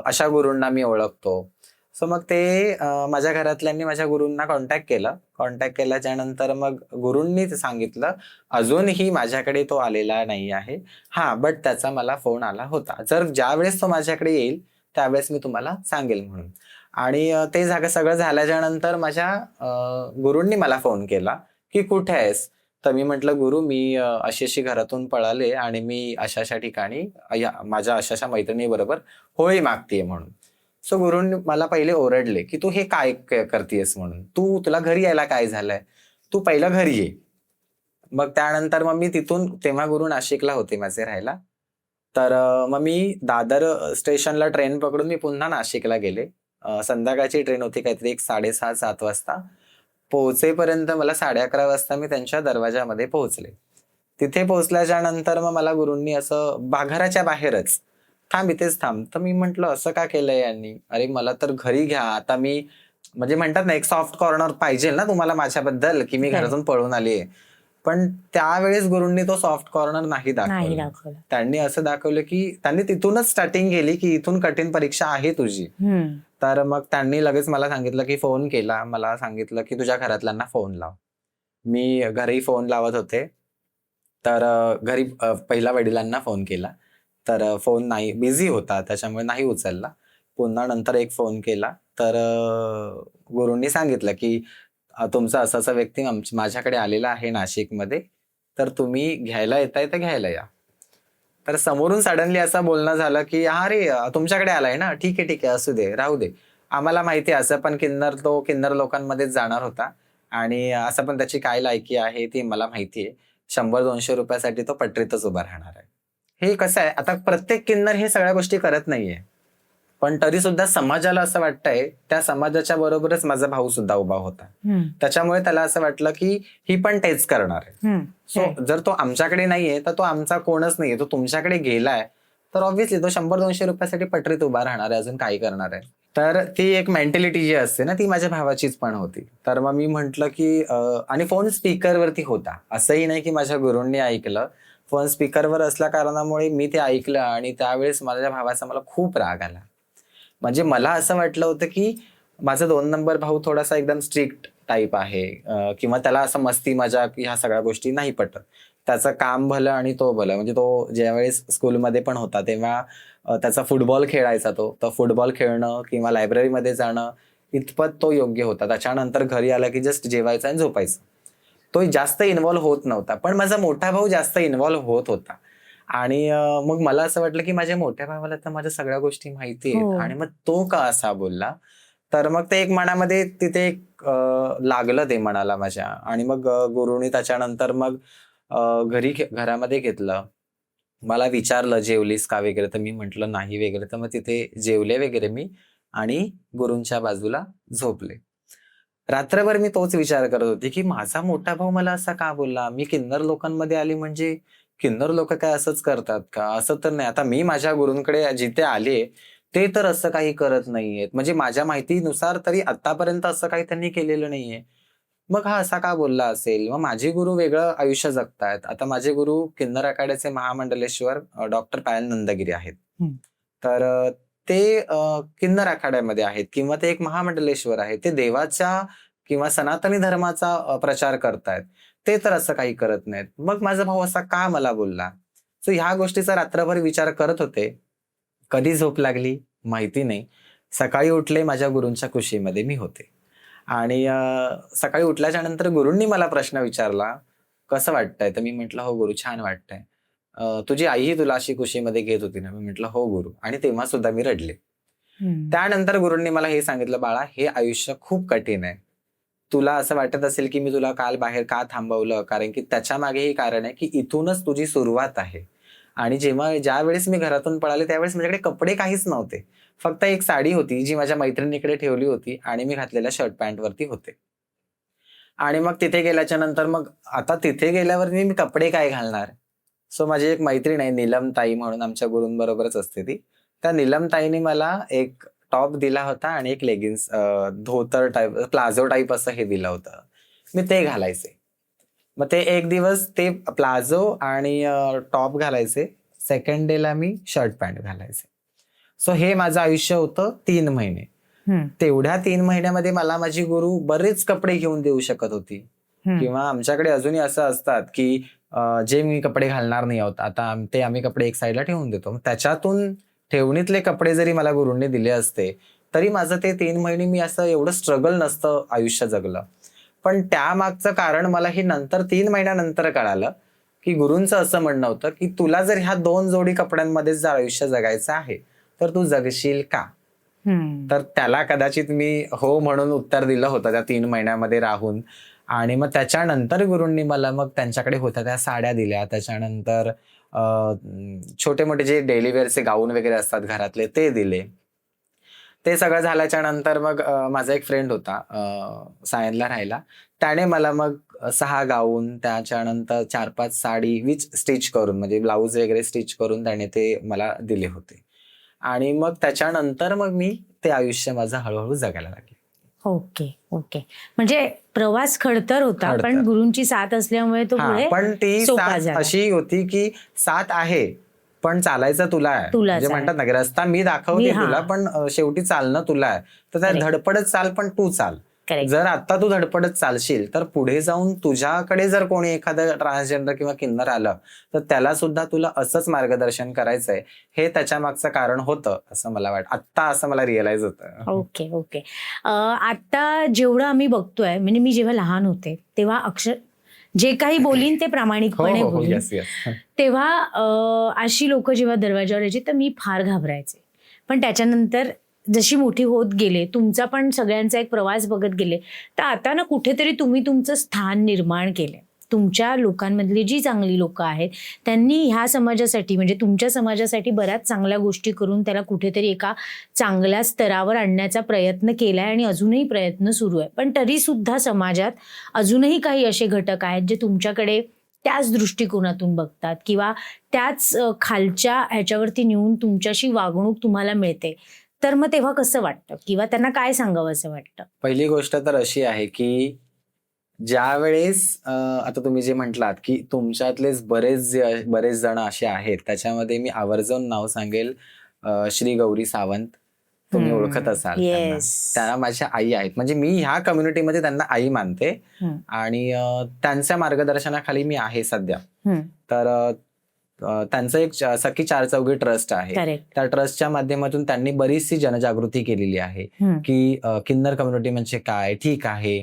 अशा गुरूंना मी ओळखतो. सो मग ते माझ्या घरातल्यांनी माझ्या गुरूंना कॉन्टॅक्ट केल्याच्या नंतर मग गुरूंनी सांगितलं अजूनही माझ्याकडे तो आलेला नाही आहे. हा, बट त्याचा मला फोन आला होता. जर ज्या वेळेस तो माझ्याकडे येईल त्यावेळेस मी तुम्हाला सांगेल म्हणून. आणि ते सगळं झाल्याच्या नंतर माझ्या गुरूंनी मला फोन केला की कुठे आहेस? तर मी म्हटलं गुरु, मी अशी घरातून पळाले आणि मी अशाशा ठिकाणी माझ्या अशाशा मैत्रिणीबरोबर होळी मागतीये म्हणून. सो गुरूंनी मला पहिले ओरडले की तू हे काय करतेयस म्हणून, तुला घरी यायला काय झालंय, तू पहिलं घरी ये. मग त्यानंतर मग मी तेव्हा गुरु नाशिकला होते माझे राहायला. तर मग मी दादर स्टेशनला ट्रेन पकडून मी पुन्हा नाशिकला गेले. संध्याकाळची ट्रेन होती काहीतरी 6:30-7 वाजता. पोहोचेपर्यंत मला 11:30 वाजता मी त्यांच्या दरवाजामध्ये पोहोचले. तिथे पोहोचल्याच्या नंतर मग मला गुरूंनी असं घराच्या बाहेरच थांब, इथेच थांब. तर मी म्हंटल असं का केलंय यांनी? अरे मला तर घरी घ्या. आता मी म्हणजे म्हणतात ना एक सॉफ्ट कॉर्नर पाहिजे ना तुम्हाला माझ्याबद्दल, की मी घरातून पळून आलीये. पण त्यावेळेस गुरूंनी तो सॉफ्ट कॉर्नर नाही दाखवला. त्यांनी असं दाखवलं की त्यांनी तिथूनच स्टार्टिंग केली की इथून कठीण परीक्षा आहे तुझी. तर मग त्यांनी लगेच मला सांगितलं की फोन केला. मला सांगितलं की तुझ्या घरातल्यांना फोन लाव. मी घरी फोन लावत होते. तर घरी पहिला वडिलांना फोन केला. तर फोन नाही, बिझी होता, त्याच्यामुळे नाही उचलला. पुन्हा नंतर एक फोन केला. तर गुरूंनी सांगितलं की तुमचा असा व्यक्ती माझ्याकडे आलेला आहे नाशिकमध्ये, तर तुम्ही घ्यायला येताय तर घ्यायला या. तर समोरून सडनली असं बोलणं झालं की अरे तुमच्याकडे आलाय ना, ठीक आहे असू दे, राहू दे. आम्हाला माहिती आहे असं पण किन्नर लोकांमध्येच जाणार होता आणि असं पण त्याची काय लायकी आहे ती मला माहिती आहे. 100-200 रुपयासाठी तो पटरीतच उभा राहणार आहे. हे कसं आहे, आता प्रत्येक किन्नर हे सगळ्या गोष्टी करत नाहीये, पण तरी सुद्धा समाजाला असं वाटतंय, त्या समाजाच्या बरोबरच माझा भाऊ सुद्धा उभा होता. त्याच्यामुळे त्याला असं वाटलं की ही पण तेच करणार आहे. सो जर तो आमच्याकडे नाहीये तर तो आमचा कोणच नाहीये, तो तुमच्याकडे गेलाय तर ऑब्व्हियसली तो 100-200 रुपयासाठी पटरीत उभा राहणार आहे, अजून काय करणार आहे. तर ती एक मेंटॅलिटी जी असते ना ती माझ्या भावाचीच पण होती. तर मग मी म्हंटल की आणि फोन स्पीकरवरती होता, असंही नाही की माझ्या गुरूंनी ऐकलं. फोन स्पीकरवर असल्या कारणामुळे मी ते ऐकलं आणि त्यावेळेस माझ्या भावाचा मला खूप राग आला. म्हणजे मला असं वाटलं होतं की माझा 2 नंबर भाऊ थोडासा एकदम स्ट्रिक्ट टाईप आहे किंवा त्याला असं मस्ती मजाक ह्या सगळ्या गोष्टी नाही पटत. त्याचं काम भलं आणि तो भलं. म्हणजे तो ज्यावेळेस स्कूलमध्ये पण होता तेव्हा त्याचा फुटबॉल खेळायचा, तर फुटबॉल खेळणं किंवा लायब्ररीमध्ये जाणं इतपत तो योग्य होता. त्याच्यानंतर घरी आला की जस्ट जेवायचं आणि झोपायचं. तो जास्त इन्व्हॉल्व्ह होत नव्हता, पण माझा मोठा भाऊ जास्त इन्व्हॉल्व्ह होत होता. आणि मग मला असं वाटलं की माझ्या मोठ्या भावाला तर माझ्या सगळ्या गोष्टी माहिती आहेत आणि मग तो का असा बोलला. तर मग ते एक मनामध्ये तिथे एक लागलं ते मनाला माझ्या. आणि मग गुरुनी त्याच्यानंतर मग घरामध्ये घेतलं. मला विचारलं जेवलीस का वगैरे, तर मी म्हंटल नाही वगैरे. तर मग तिथे जेवले वगैरे मी आणि गुरूंच्या बाजूला झोपले. रात्रभर मी तोच विचार करत होते की माझा मोठा भाऊ मला असा का बोलला. मी किन्नर लोकांमध्ये आली म्हणजे किन्नर लोक काय असंच करतात का? असं तर नाही. आता मी माझ्या गुरूंकडे जिथे आले ते तर असं काही करत नाहीयेत, म्हणजे माझ्या माहितीनुसार तरी आतापर्यंत असं काही त्यांनी केलेलं नाहीये. मग हा असा का बोलला असेल. मग माझे गुरु वेगळं आयुष्य जगतायत. आता माझे गुरु किन्नर आखाड्याचे महामंडलेश्वर डॉक्टर पायल नंदगिरी आहेत. तर ते किन्नर आखाड्यामध्ये आहेत किंवा ते एक महामंडलेश्वर आहे. ते देवाच्या किंवा सनातनी धर्माचा प्रचार करतायत. ते तर असं काही करत नाहीत. मग माझा भाऊ असा का मला बोलला. सो ह्या गोष्टीचा रात्रभर विचार करत होते. कधी झोप लागली माहिती नाही. सकाळी उठले, माझ्या गुरूंच्या कुशीमध्ये मी होते. आणि सकाळी उठल्याच्या नंतर गुरूंनी मला प्रश्न विचारला, कसं वाटतंय? तर मी म्हटलं हो गुरु, छान वाटतंय. तुझी आईही तुला अशी कुशीमध्ये घेत होती ना? मी म्हटलं हो गुरु. आणि तेव्हा सुद्धा मी रडले. त्यानंतर गुरूंनी मला हे सांगितलं, बाळा हे आयुष्य खूप कठीण आहे. तुला असं वाटत असेल की मी तुला काल बाहेर का थांबवलं, कारण की त्याच्या मागे हे कारण आहे की इथूनच तुझी सुरुवात आहे. आणि ज्या वेळेस मी घरातून पळाले त्यावेळेस माझ्याकडे कपडे काहीच नव्हते. फक्त एक साडी होती जी माझ्या मैत्रिणीकडे ठेवली होती आणि मी घातलेल्या शर्ट पॅन्ट वरती होते. आणि मग तिथे गेल्याच्या नंतर मग आता तिथे गेल्यावर मी कपडे काय घालणार. सो माझी एक मैत्रीण आहे नीलम ताई म्हणून, आमच्या गुरूंबरोबरच असते ती. त्या नीलम ताईने मला एक टॉप दिला होता आणि एक लेगिन्स, धोतर टाईप, प्लाझो टाईप असं हे दिलं होतं. मी ते घालायचे. मग ते एक दिवस ते प्लाझो आणि टॉप घालायचे. सेकंड डेला मी शर्ट पॅन्ट घालायचे. सो हे माझं आयुष्य होतं 3 महिने. तेवढ्या 3 महिन्यामध्ये मला माझी गुरु बरेच कपडे घेऊन देऊ शकत होती. किंवा आमच्याकडे अजूनही असं असतात की जे मी कपडे घालणार नाही आहोत आता आम्ही कपडे एक साईडला ठेवून देतो. त्याच्यातून ठेवणीतले कपडे जरी मला गुरूंनी दिले असते तरी माझं ते 3 महिने मी असं एवढं स्ट्रगल नसतं आयुष्य जगलं. पण त्यामागचं कारण मला हे नंतर 3 महिन्यानंतर कळालं की गुरूंचं असं म्हणणं होतं की तुला जर ह्या 2 जोडी कपड्यांमध्ये जर आयुष्य जगायचं आहे तर तू जगशील का. तर त्याला कदाचित मी हो म्हणून उत्तर दिलं होतं त्या 3 महिन्यामध्ये राहून. आणि मग त्याच्यानंतर गुरूंनी मला मग त्यांच्याकडे होत्या त्या साड्या दिल्या. त्याच्यानंतर छोटे मोठे जे डेली वेअरचे गाऊन वगैरे असतात घरातले ते दिले. ते सगळं झाल्याच्या नंतर मग माझा एक फ्रेंड होता सायनला राहायला. त्याने मला मग 6 गाऊन त्याच्यानंतर 4-5 साडी विच स्टिच करून म्हणजे ब्लाऊज वगैरे स्टिच करून त्याने ते मला दिले होते. आणि मग त्याच्यानंतर मग मी ते आयुष्य माझं हळूहळू जगायला लागले. ओके. म्हणजे प्रवास खडतर होता पण गुरूंची साथ असल्यामुळे तो पुढे पण ती सोपा साथ झाला. अशी होती की साथ आहे पण चालायचं तुला आहे. म्हणजे म्हणतात ना की रस्ता मी दाखवते तुला पण शेवटी चालणं तुला आहे. तर त्या धडपडत चाल पण तू चाल. जर आता तू धडपडत चालशील तर पुढे जाऊन तुझ्याकडे जर कोणी एखादं ट्रान्सजेंडर किंवा किन्नर आलं तर त्याला सुद्धा तुला असंच मार्गदर्शन करायचंय हे त्याच्या मागचं कारण होतं असं मला वाटतं. आत्ता असं मला रिअलाइज होतं. ओके. आता जेवढं आम्ही बघतोय म्हणजे मी जेव्हा लहान होते तेव्हा अक्षर जे काही बोलीन ते प्रामाणिकपणे बोलीन. तेव्हा अशी लोक जेव्हा दरवाजावर यायची तर मी फार घाबरायचे. पण त्याच्यानंतर जशी मोठी होत गेले तुमचा पण सगळ्यांचा एक प्रवास बघत गेले तर आता ना कुठेतरी तुम्ही तुमचं स्थान निर्माण केलंय. तुमच्या लोकांमधली जी चांगली लोक आहेत त्यांनी ह्या समाजासाठी म्हणजे तुमच्या समाजासाठी बऱ्याच चांगल्या गोष्टी करून त्याला कुठेतरी एका चांगल्या स्तरावर आणण्याचा प्रयत्न केलाय आणि अजूनही प्रयत्न सुरू आहे. पण तरी सुद्धा समाजात अजूनही काही असे घटक आहेत जे तुमच्याकडे त्याच दृष्टिकोनातून बघतात किंवा त्याच खालच्या ह्याच्यावरती नेऊन तुमच्याशी वागणूक तुम्हाला मिळते. तर मग तेव्हा कसं वाटतं किंवा त्यांना काय सांगावं असं वाटतं? पहिली गोष्ट तर अशी आहे की ज्या वेळेस आता तुम्ही जे म्हटलात की तुमच्यातलेच बरेच जण असे आहेत त्याच्यामध्ये मी आवर्जून नाव सांगेल श्री गौरी सावंत. तुम्ही ओळखत असाल त्यांना. त्या माझ्या आई आहेत. म्हणजे मी ह्या कम्युनिटीमध्ये त्यांना आई मानते आणि त्यांच्या मार्गदर्शनाखाली मी आहे सध्या. तर त्यांचं एक सखी 4 चौघी ट्रस्ट आहे. त्या ट्रस्टच्या माध्यमातून त्यांनी बरीचशी जनजागृती केलेली आहे की किन्नर कम्युनिटी म्हणजे काय. ठीक आहे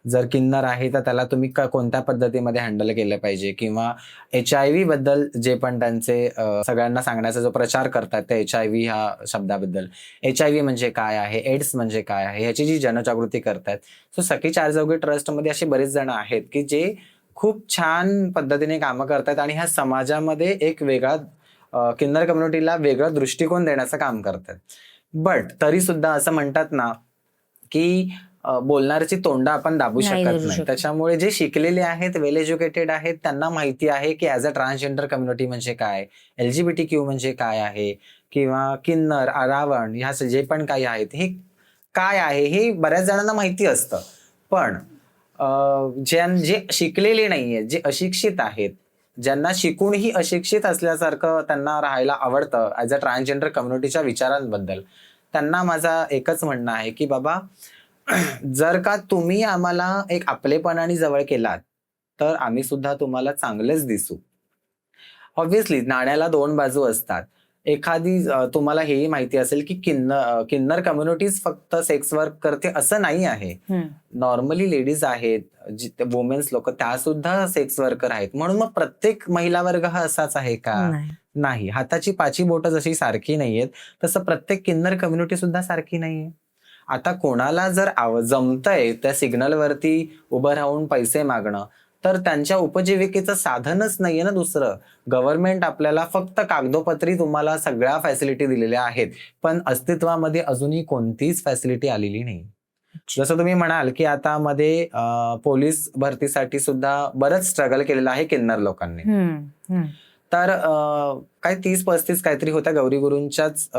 जर किन्नर आहे तर त्याला तुम्ही कोणत्या पद्धतीमध्ये हँडल केलं पाहिजे किंवा HIV बद्दल जे पण त्यांचे सगळ्यांना सांगण्याचा जो प्रचार करतात त्या HIV ह्या शब्दाबद्दल. HIV म्हणजे काय आहे, एड्स म्हणजे काय आहे ह्याची जी जनजागृती करतात. सो सखी 4 चौघी ट्रस्टमध्ये असे बरेच जण आहेत की जे खूप छान पद्धतीने कामं करतात आणि ह्या समाजामध्ये एक वेगळा किन्नर कम्युनिटीला वेगळा दृष्टिकोन देण्याचं काम करतात. बट तरी सुद्धा असं म्हणतात ना की बोलणाऱ्याची तोंड आपण दाबू शकत नाही. त्याच्यामुळे जे शिकलेले आहेत वेल एज्युकेटेड आहेत त्यांना माहिती आहे की ऍज अ ट्रान्सजेंडर कम्युनिटी म्हणजे काय, LGBTQ म्हणजे काय आहे किंवा किन्नर रावण ह्या जे पण काही आहेत हे काय आहे हे बऱ्याच जणांना माहिती असतं. पण जे शिकलेले नाहीये जे अशिक्षित आहेत ज्यांना शिकूनही अशिक्षित असल्यासारखं त्यांना राहायला आवडतं ऍज अ ट्रान्सजेंडर कम्युनिटीच्या विचारांबद्दल त्यांना माझा एकच म्हणणं आहे की बाबा जर का तुम्ही आम्हाला एक आपलेपणाने जवळ केलात तर आम्ही सुद्धा तुम्हाला चांगलेच दिसू. ऑब्व्हियसली नाण्याला 2 बाजू असतात. एखादी तुम्हाला हेही माहिती असेल की किन्नर कम्युनिटीज फक्त सेक्स वर्क करते असं नाही आहे. नॉर्मली लेडीज आहेत वुमेन्स लोक त्या सुद्धा सेक्स वर्कर आहेत. म्हणून मग प्रत्येक महिला वर्ग हा असाच आहे का? नाही. हाताची 5 बोटं जशी सारखी नाहीयेत तसं प्रत्येक किन्नर कम्युनिटी सुद्धा सारखी नाहीये. आता कोणाला जर जमतंय त्या सिग्नलवरती उभं राहून पैसे मागणं तर त्यांच्या उपजीविकेचं साधनच नाहीये ना दुसरं. गव्हर्नमेंट आपल्याला फक्त कागदोपत्री तुम्हाला सगळ्या फॅसिलिटी दिलेल्या आहेत पण अस्तित्वामध्ये अजूनही कोणतीच फॅसिलिटी आलेली नाही. जसं तुम्ही म्हणाल की आता मध्ये पोलीस भरतीसाठी सुद्धा बरंच स्ट्रगल केलेलं आहे किन्नर लोकांनी. तर काय 30-35 काहीतरी होत्या गौरी गुरूंच्याच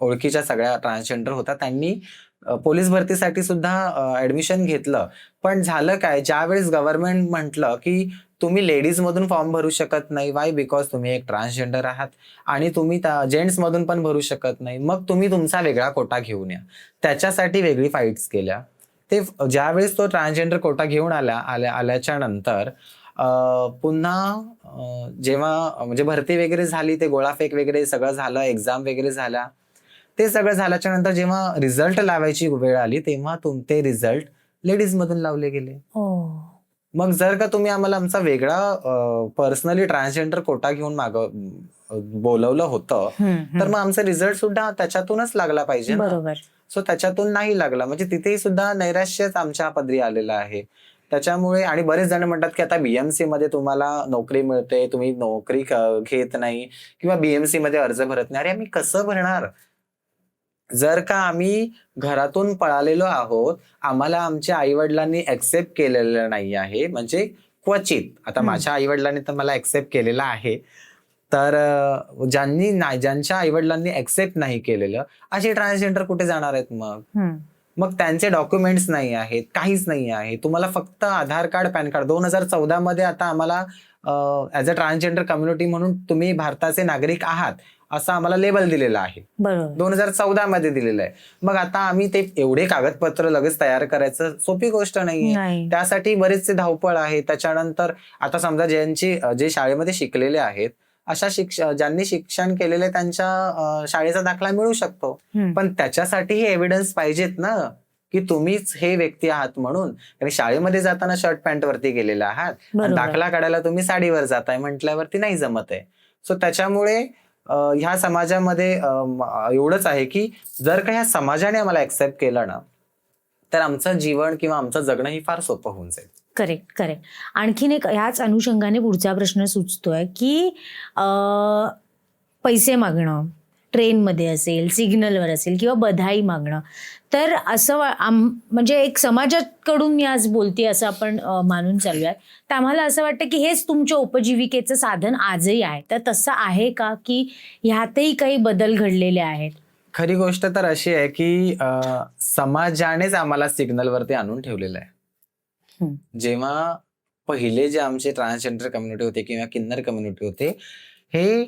ओळखीच्या सगळ्या ट्रान्सजेंडर होता, त्यांनी पोलीस भरतीसाठी सुद्धा ऍडमिशन घेतलं. पण झालं काय, ज्यावेळेस गव्हर्नमेंट म्हटलं की तुम्ही लेडीज मधून फॉर्म भरू शकत नाही, वाय, बिकॉज तुम्ही एक ट्रान्सजेंडर आहात, आणि तुम्ही जेंट्स मधून पण भरू शकत नाही, मग तुम्ही तुमचा वेगळा कोटा घेऊन या. त्याच्यासाठी वेगळी फाईट्स केल्या. ते ज्यावेळेस तो ट्रान्सजेंडर कोटा घेऊन आल्याच्या नंतर पुन्हा जेव्हा म्हणजे भरती वगैरे झाली, ते गोळाफेक वगैरे सगळं झालं, एक्झाम वगैरे झाल्या, ते सगळं झाल्याच्या नंतर जेव्हा रिझल्ट लावायची वेळ आली, तेव्हा ते रिझल्ट लेडीज मधून लावले गेले. मग जर का तुम्ही आम्हाला आमचा वेगळा पर्सनली ट्रान्सजेंडर कोटा घेऊन बोलवलं होतं, तर मग आमचा रिझल्ट सुद्धा त्याच्यातूनच लागला पाहिजे ना. बरोबर. सो त्याच्यातून नाही लागला, म्हणजे तिथेही सुद्धा नैराश्यच आमच्या पदरी आलेलं आहे. त्याच्यामुळे, आणि बरेच जण म्हणतात की आता बीएमसी मध्ये तुम्हाला नोकरी मिळते, तुम्ही नोकरी घेत नाही किंवा बीएमसी मध्ये अर्ज भरत नाही. अरे आम्ही कसं भरणार? जर का आम्ही घरातून पळालेलो आहोत, आम्हाला आमच्या आई वडिलांनी एक्सेप्ट केलेलं नाही आहे, म्हणजे क्वचित, आता माझ्या आई वडिलांनी तर मला एक्सेप्ट केलेलं आहे, तर ज्यांच्या आई वडिलांनी एक्सेप्ट नाही केलेलं, असे ट्रान्सजेंडर कुठे जाणार आहेत? मग त्यांचे डॉक्युमेंट्स नाही आहेत, काहीच नाही आहे. तुम्हाला फक्त आधार कार्ड, पॅन कार्ड. 2014 मध्ये आता आम्हाला ऍज अ ट्रान्सजेंडर कम्युनिटी म्हणून तुम्ही भारताचे नागरिक आहात असं आम्हाला लेबल दिलेलं आहे, 2014 मध्ये दिलेलं आहे. मग आता आम्ही ते एवढे कागदपत्र लगेच तयार करायचं सोपी गोष्ट नाहीये. त्यासाठी बरेचसे धावपळ आहे. त्याच्यानंतर आता समजा जे शाळेमध्ये शिकलेले आहेत, अशा ज्यांनी शिक्षण केलेले त्यांच्या शाळेचा दाखला मिळू शकतो, पण त्याच्यासाठी हे एव्हिडन्स पाहिजेत ना की तुम्हीच हे व्यक्ती आहात म्हणून. आणि शाळेमध्ये जाताना शर्ट पॅन्ट वरती गेलेला आहात, दाखला काढायला तुम्ही साडीवर जाताय म्हटल्यावरती नाही जमत आहे. सो त्याच्यामुळे ह्या समाजामध्ये एवढंच आहे की जर का ह्या समाजाने आम्हाला ऍक्सेप्ट केलं ना, तर आमचं जीवन किंवा आमचं जगणं ही फार सोपं होऊन जाईल. करेक्ट. आणखीन एक ह्याच अनुषंगाने पुढचा प्रश्न सुचतोय की पैसे मागणं, ट्रेनमध्ये असेल, सिग्नलवर असेल, किंवा बधाई मागणं, तर असं म्हणजे एक समाजाकडून मी आज बोलते असं आपण मानून चालूयात, तर आम्हाला असं वाटतं की हेच तुमच्या उपजीविकेचं साधन आजही आहे. तर तसं आहे का की ह्यातही काही बदल घडलेले आहेत? खरी गोष्ट तर अशी आहे की समाजानेच आम्हाला सिग्नलवरती आणून ठेवलेलं आहे. जेव्हा पहिले जे आमचे ट्रान्सजेंडर कम्युनिटी होते किंवा किन्नर कम्युनिटी होते, हे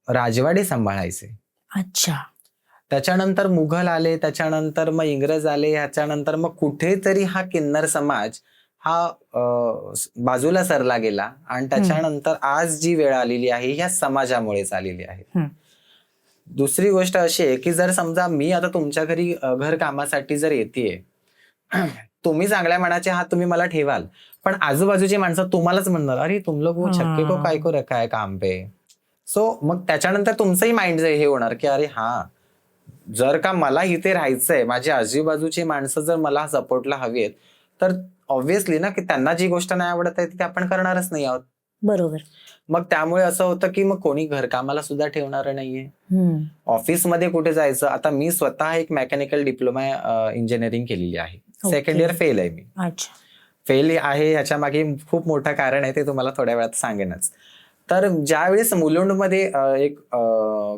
राजवाडे सांभाळायचे. अच्छा. त्याच्यानंतर मुघल आले, त्याच्यानंतर मग इंग्रज आले, ह्याच्यानंतर मग कुठेतरी हा किन्नर समाज हा बाजूला सरला गेला, आणि त्याच्यानंतर आज जी वेळ आलेली आहे ह्या समाजामुळेच आलेली आहे. दुसरी गोष्ट अशी आहे की जर समजा मी आता तुमच्या घरी घर कामासाठी जर येतेय, तुम्ही चांगल्या मनाचे आहात, तुम्ही मला ठेवाल, पण आजूबाजूची माणसं तुम्हालाच म्हणणार, अरे तुम लोग वो छक्के को काय को रखा है काम पे. सो मग त्याच्यानंतर तुमचंही माइंड हे होणार की अरे हा, जर का मला इथे राहायचंय, माझी आजूबाजूची माणसं जर मला सपोर्टला हवी आहेत, तर ऑब्व्हियसली ना की त्यांना जी गोष्ट नाही आवडत आहे ती आपण करणारच नाही आहोत. बरोबर. मग त्यामुळे असं होतं की मग कोणी घरकामाला सुद्धा ठेवणार नाहीये. ऑफिसमध्ये कुठे जायचं? आता मी स्वतः एक मेकॅनिकल डिप्लोमा इंजिनिअरिंग केलेली आहे, सेकंड इयर फेल आहे मी. फेल आहे ह्याच्या मागे खूप मोठं कारण आहे, ते तुम्हाला थोड्या वेळात सांगेनच. तर ज्यावेळेस मुलुंडमध्ये एक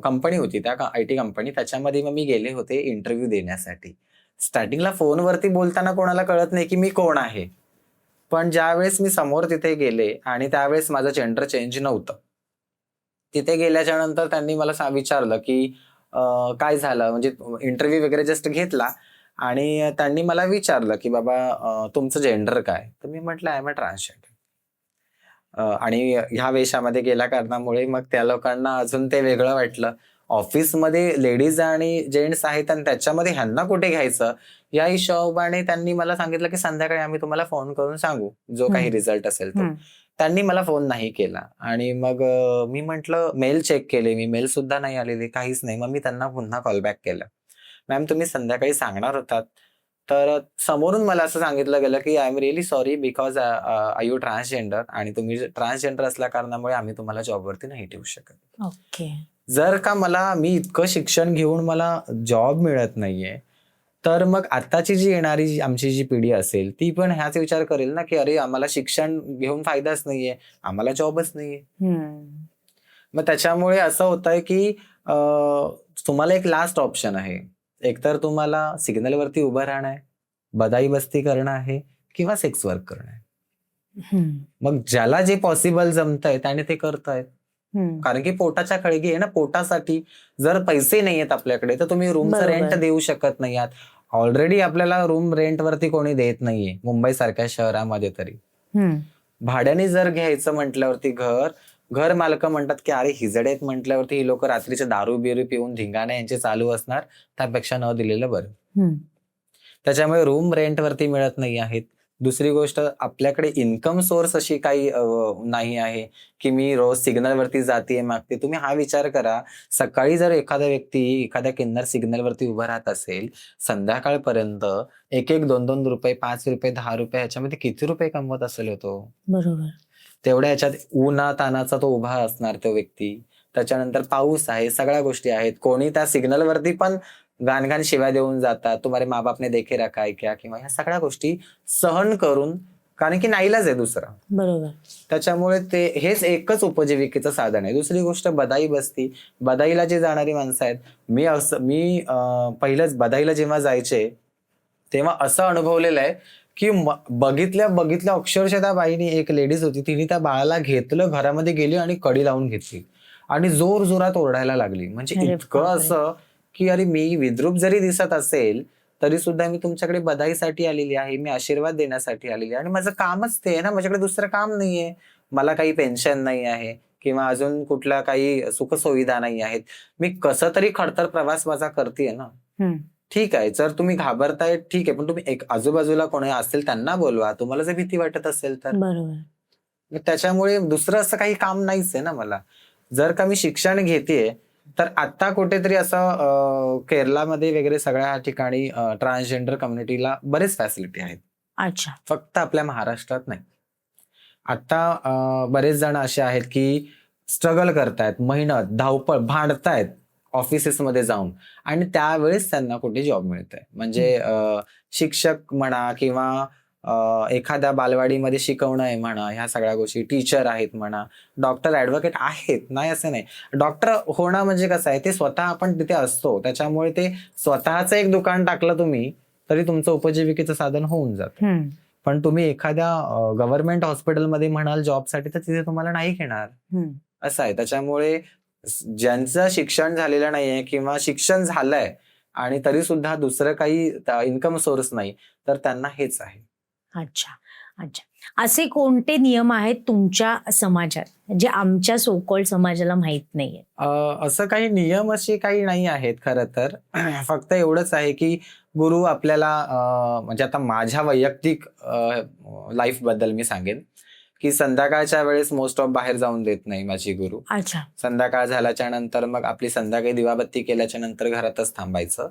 कंपनी होती, त्या IT कंपनी, त्याच्यामध्ये मग मी गेले होते इंटरव्ह्यू देण्यासाठी. स्टार्टिंगला फोनवरती बोलताना कोणाला कळत नाही की मी कोण आहे, पण ज्यावेळेस मी समोर तिथे गेले आणि त्यावेळेस माझं जेंडर चेंज नव्हतं, तिथे गेल्याच्या नंतर त्यांनी मला विचारलं की काय झालं, म्हणजे इंटरव्ह्यू वगैरे जस्ट घेतला, आणि त्यांनी मला विचारलं की बाबा तुमचं जेंडर काय? तर मी म्हटलं आय एम अ ट्रान्सजेंडर. आणि ह्या वेशामध्ये गेल्या कारणामुळे मग त्या लोकांना अजून ते वेगळं वाटलं. ऑफिसमध्ये लेडीज आणि जेंट्स आहेत आणि त्याच्यामध्ये ह्यांना कुठे घ्यायचं, या हिशोबाने त्यांनी मला सांगितलं की संध्याकाळी आम्ही तुम्हाला फोन करून सांगू जो काही रिझल्ट असेल तो. त्यांनी मला फोन नाही केला, आणि मग मी म्हटलं, मेल चेक केले मी, मेल सुद्धा नाही आलेले, काहीच नाही. मग मी त्यांना पुन्हा कॉलबॅक केलं, मॅम तुम्ही संध्याकाळी सांगणार होतात. तर समोरून मला असं सांगितलं गेलं की I am really sorry because I you transgender, आणि तुम्ही ट्रान्सजेंडर असल्या कारणामुळे आम्ही तुम्हाला जॉबवरती नाही ठेवू शकत. ओके. जर का मी इतकं शिक्षण घेऊन मला जॉब मिळत नाहीये, तर मग आताची जी येणारी आमची जी पिढी असेल ती पण ह्याच विचार करेल ना की अरे आम्हाला शिक्षण घेऊन फायदाच नाहीये, आम्हाला जॉबच नाहीये. मग त्याच्यामुळे असं होतंय की तुम्हाला एक लास्ट ऑप्शन आहे. एकतर तुम्हाला सिग्नलवरती उभं राहणं आहे, बदाई बस्ती करणं आहे किंवा सेक्स वर्क करणं आहे. मग ज्याला जे पॉसिबल जमतंय त्याने ते करतायत. कारण की पोटाच्या खळगी आहे ना, पोटासाठी जर पैसे नाहीयेत आपल्याकडे तर तुम्ही रूमचं बरोबर. रेंट देऊ शकत नाही आहात. ऑलरेडी आपल्याला रूम रेंटवरती कोणी देत नाहीये मुंबई सारख्या शहरामध्ये तरी. भाड्याने जर घ्यायचं म्हटल्यावरती घर मालक म्हणतात की अरे हिजडेत म्हटल्यावरती ही लोक रात्रीचे दारू बिरू पिऊन धिंगाणे यांचे चालू असणार, त्यापेक्षा न दिलेलं बरं. त्याच्यामुळे रूम रेंटवरती मिळत नाही आहेत. दुसरी गोष्ट, आपल्याकडे इन्कम सोर्स अशी काही नाही आहे की मी रोज सिग्नलवरती जाते मागते. तुम्ही हा विचार करा, सकाळी जर एखादा व्यक्ती एखाद्या किन्नर सिग्नलवरती उभा राहत असेल, संध्याकाळपर्यंत 1-1, 2-2 रुपये, 5 रुपये, 10 रुपये ह्याच्यामध्ये किती रुपये कमवत असेल तो? बरोबर. तेवढ्या ह्याच्यात उन्हातानाचा तो उभा असणार तो व्यक्ती. त्याच्यानंतर पाऊस आहे, सगळ्या गोष्टी आहेत. कोणी त्या सिग्नलवरती पण घाण शिव्या देऊन जातात, तुम्हारे माँ बाप ने देखे रखा है क्या, किंवा ह्या सगळ्या गोष्टी सहन करून, कारण की नाईलाज आहे दुसरा. बरोबर. त्याच्यामुळे हेच एकच उपजीविकेचं साधन आहे. दुसरी गोष्ट, बदाई बस्ती. बदाईला जे जाणारी माणसं आहेत, मी पहिलंच बदाईला जेव्हा जायचे तेव्हा असं अनुभवलेलं आहे की बघितल्या अक्षरशः त्या बाईने, एक लेडीज होती, तिने त्या बाळाला घेतलं, घरामध्ये गेली आणि कडी लावून घेतली आणि जोर जोरात ओरडायला लागली. म्हणजे अरे इतकं बापरे. असं की अरे मी विद्रूप जरी दिसत असेल तरी सुद्धा मी तुमच्याकडे बधाईसाठी आलेली आहे, मी आशीर्वाद देण्यासाठी आलेली आहे आणि माझं कामच ते आहे ना, माझ्याकडे दुसरं काम नाहीये. मला काही पेन्शन नाही आहे किंवा अजून कुठल्या काही सुखसुविधा नाही आहेत. मी कसं तरी खडतर प्रवास माझा करतेय ना. ठीक आहे, जर तुम्ही घाबरताय ठीक आहे, पण तुम्ही एक आजूबाजूला कोणी असेल त्यांना बोलवा, तुम्हाला जर भीती वाटत असेल तर. बरोबर. त्याच्यामुळे दुसरं असं काही काम नाहीच आहे ना मला. जर का मी शिक्षण घेतेय तर आता कुठेतरी असं केरलामध्ये वगैरे सगळ्या ठिकाणी ट्रान्सजेंडर कम्युनिटीला बरेच फॅसिलिटी आहेत. अच्छा. फक्त आपल्या महाराष्ट्रात नाही. आता बरेच जण असे आहेत की स्ट्रगल करतायत, मेहनत, धावपळ, भांडतायत ऑफिसेसमध्ये जाऊन आणि त्यावेळेस त्यांना कुठे जॉब मिळतंय. म्हणजे शिक्षक म्हणा किंवा एखाद्या बालवाडीमध्ये शिकवणं आहे म्हणा, ह्या सगळ्या गोष्टी, टीचर आहेत म्हणा, डॉक्टर, ऍडव्होकेट आहेत, नाही असं नाही. डॉक्टर होणं म्हणजे कसं आहे, ते स्वतः आपण तिथे असतो, त्याच्यामुळे ते स्वतःचं एक दुकान टाकलं तुम्ही तरी तुमचं उपजीविकेचं साधन होऊन जातं. पण तुम्ही एखाद्या गव्हर्नमेंट हॉस्पिटलमध्ये म्हणाल जॉबसाठी तर तिथे तुम्हाला नाही घेणार, असं आहे. त्याच्यामुळे ज्यांचं शिक्षण झालेलं नाहीये किंवा शिक्षण झालंय आणि तरी सुद्धा दुसरं काही इन्कम सोर्स नाही तर त्यांना हेच आहे. अच्छा. अच्छा. असे कोणते नियम आहेत तुमच्या समाजात जे आमच्या सोकॉल्ड समाजाला माहित नाहीये? असं काही नियम असे काही नाही आहेत खरं तर. फक्त एवढंच आहे की गुरु आपल्याला म्हणजे आता माझ्या वैयक्तिक लाईफ बद्दल मी सांगेन की संध्याकाळच्या वेळेस मोस्ट ऑफ बाहेर जाऊन देत नाही माझी गुरु. अच्छा. संध्याकाळ झाल्याच्या नंतर मग आपली संध्याकाळी दिवाबत्ती केल्याच्या नंतर घरातच थांबायचं.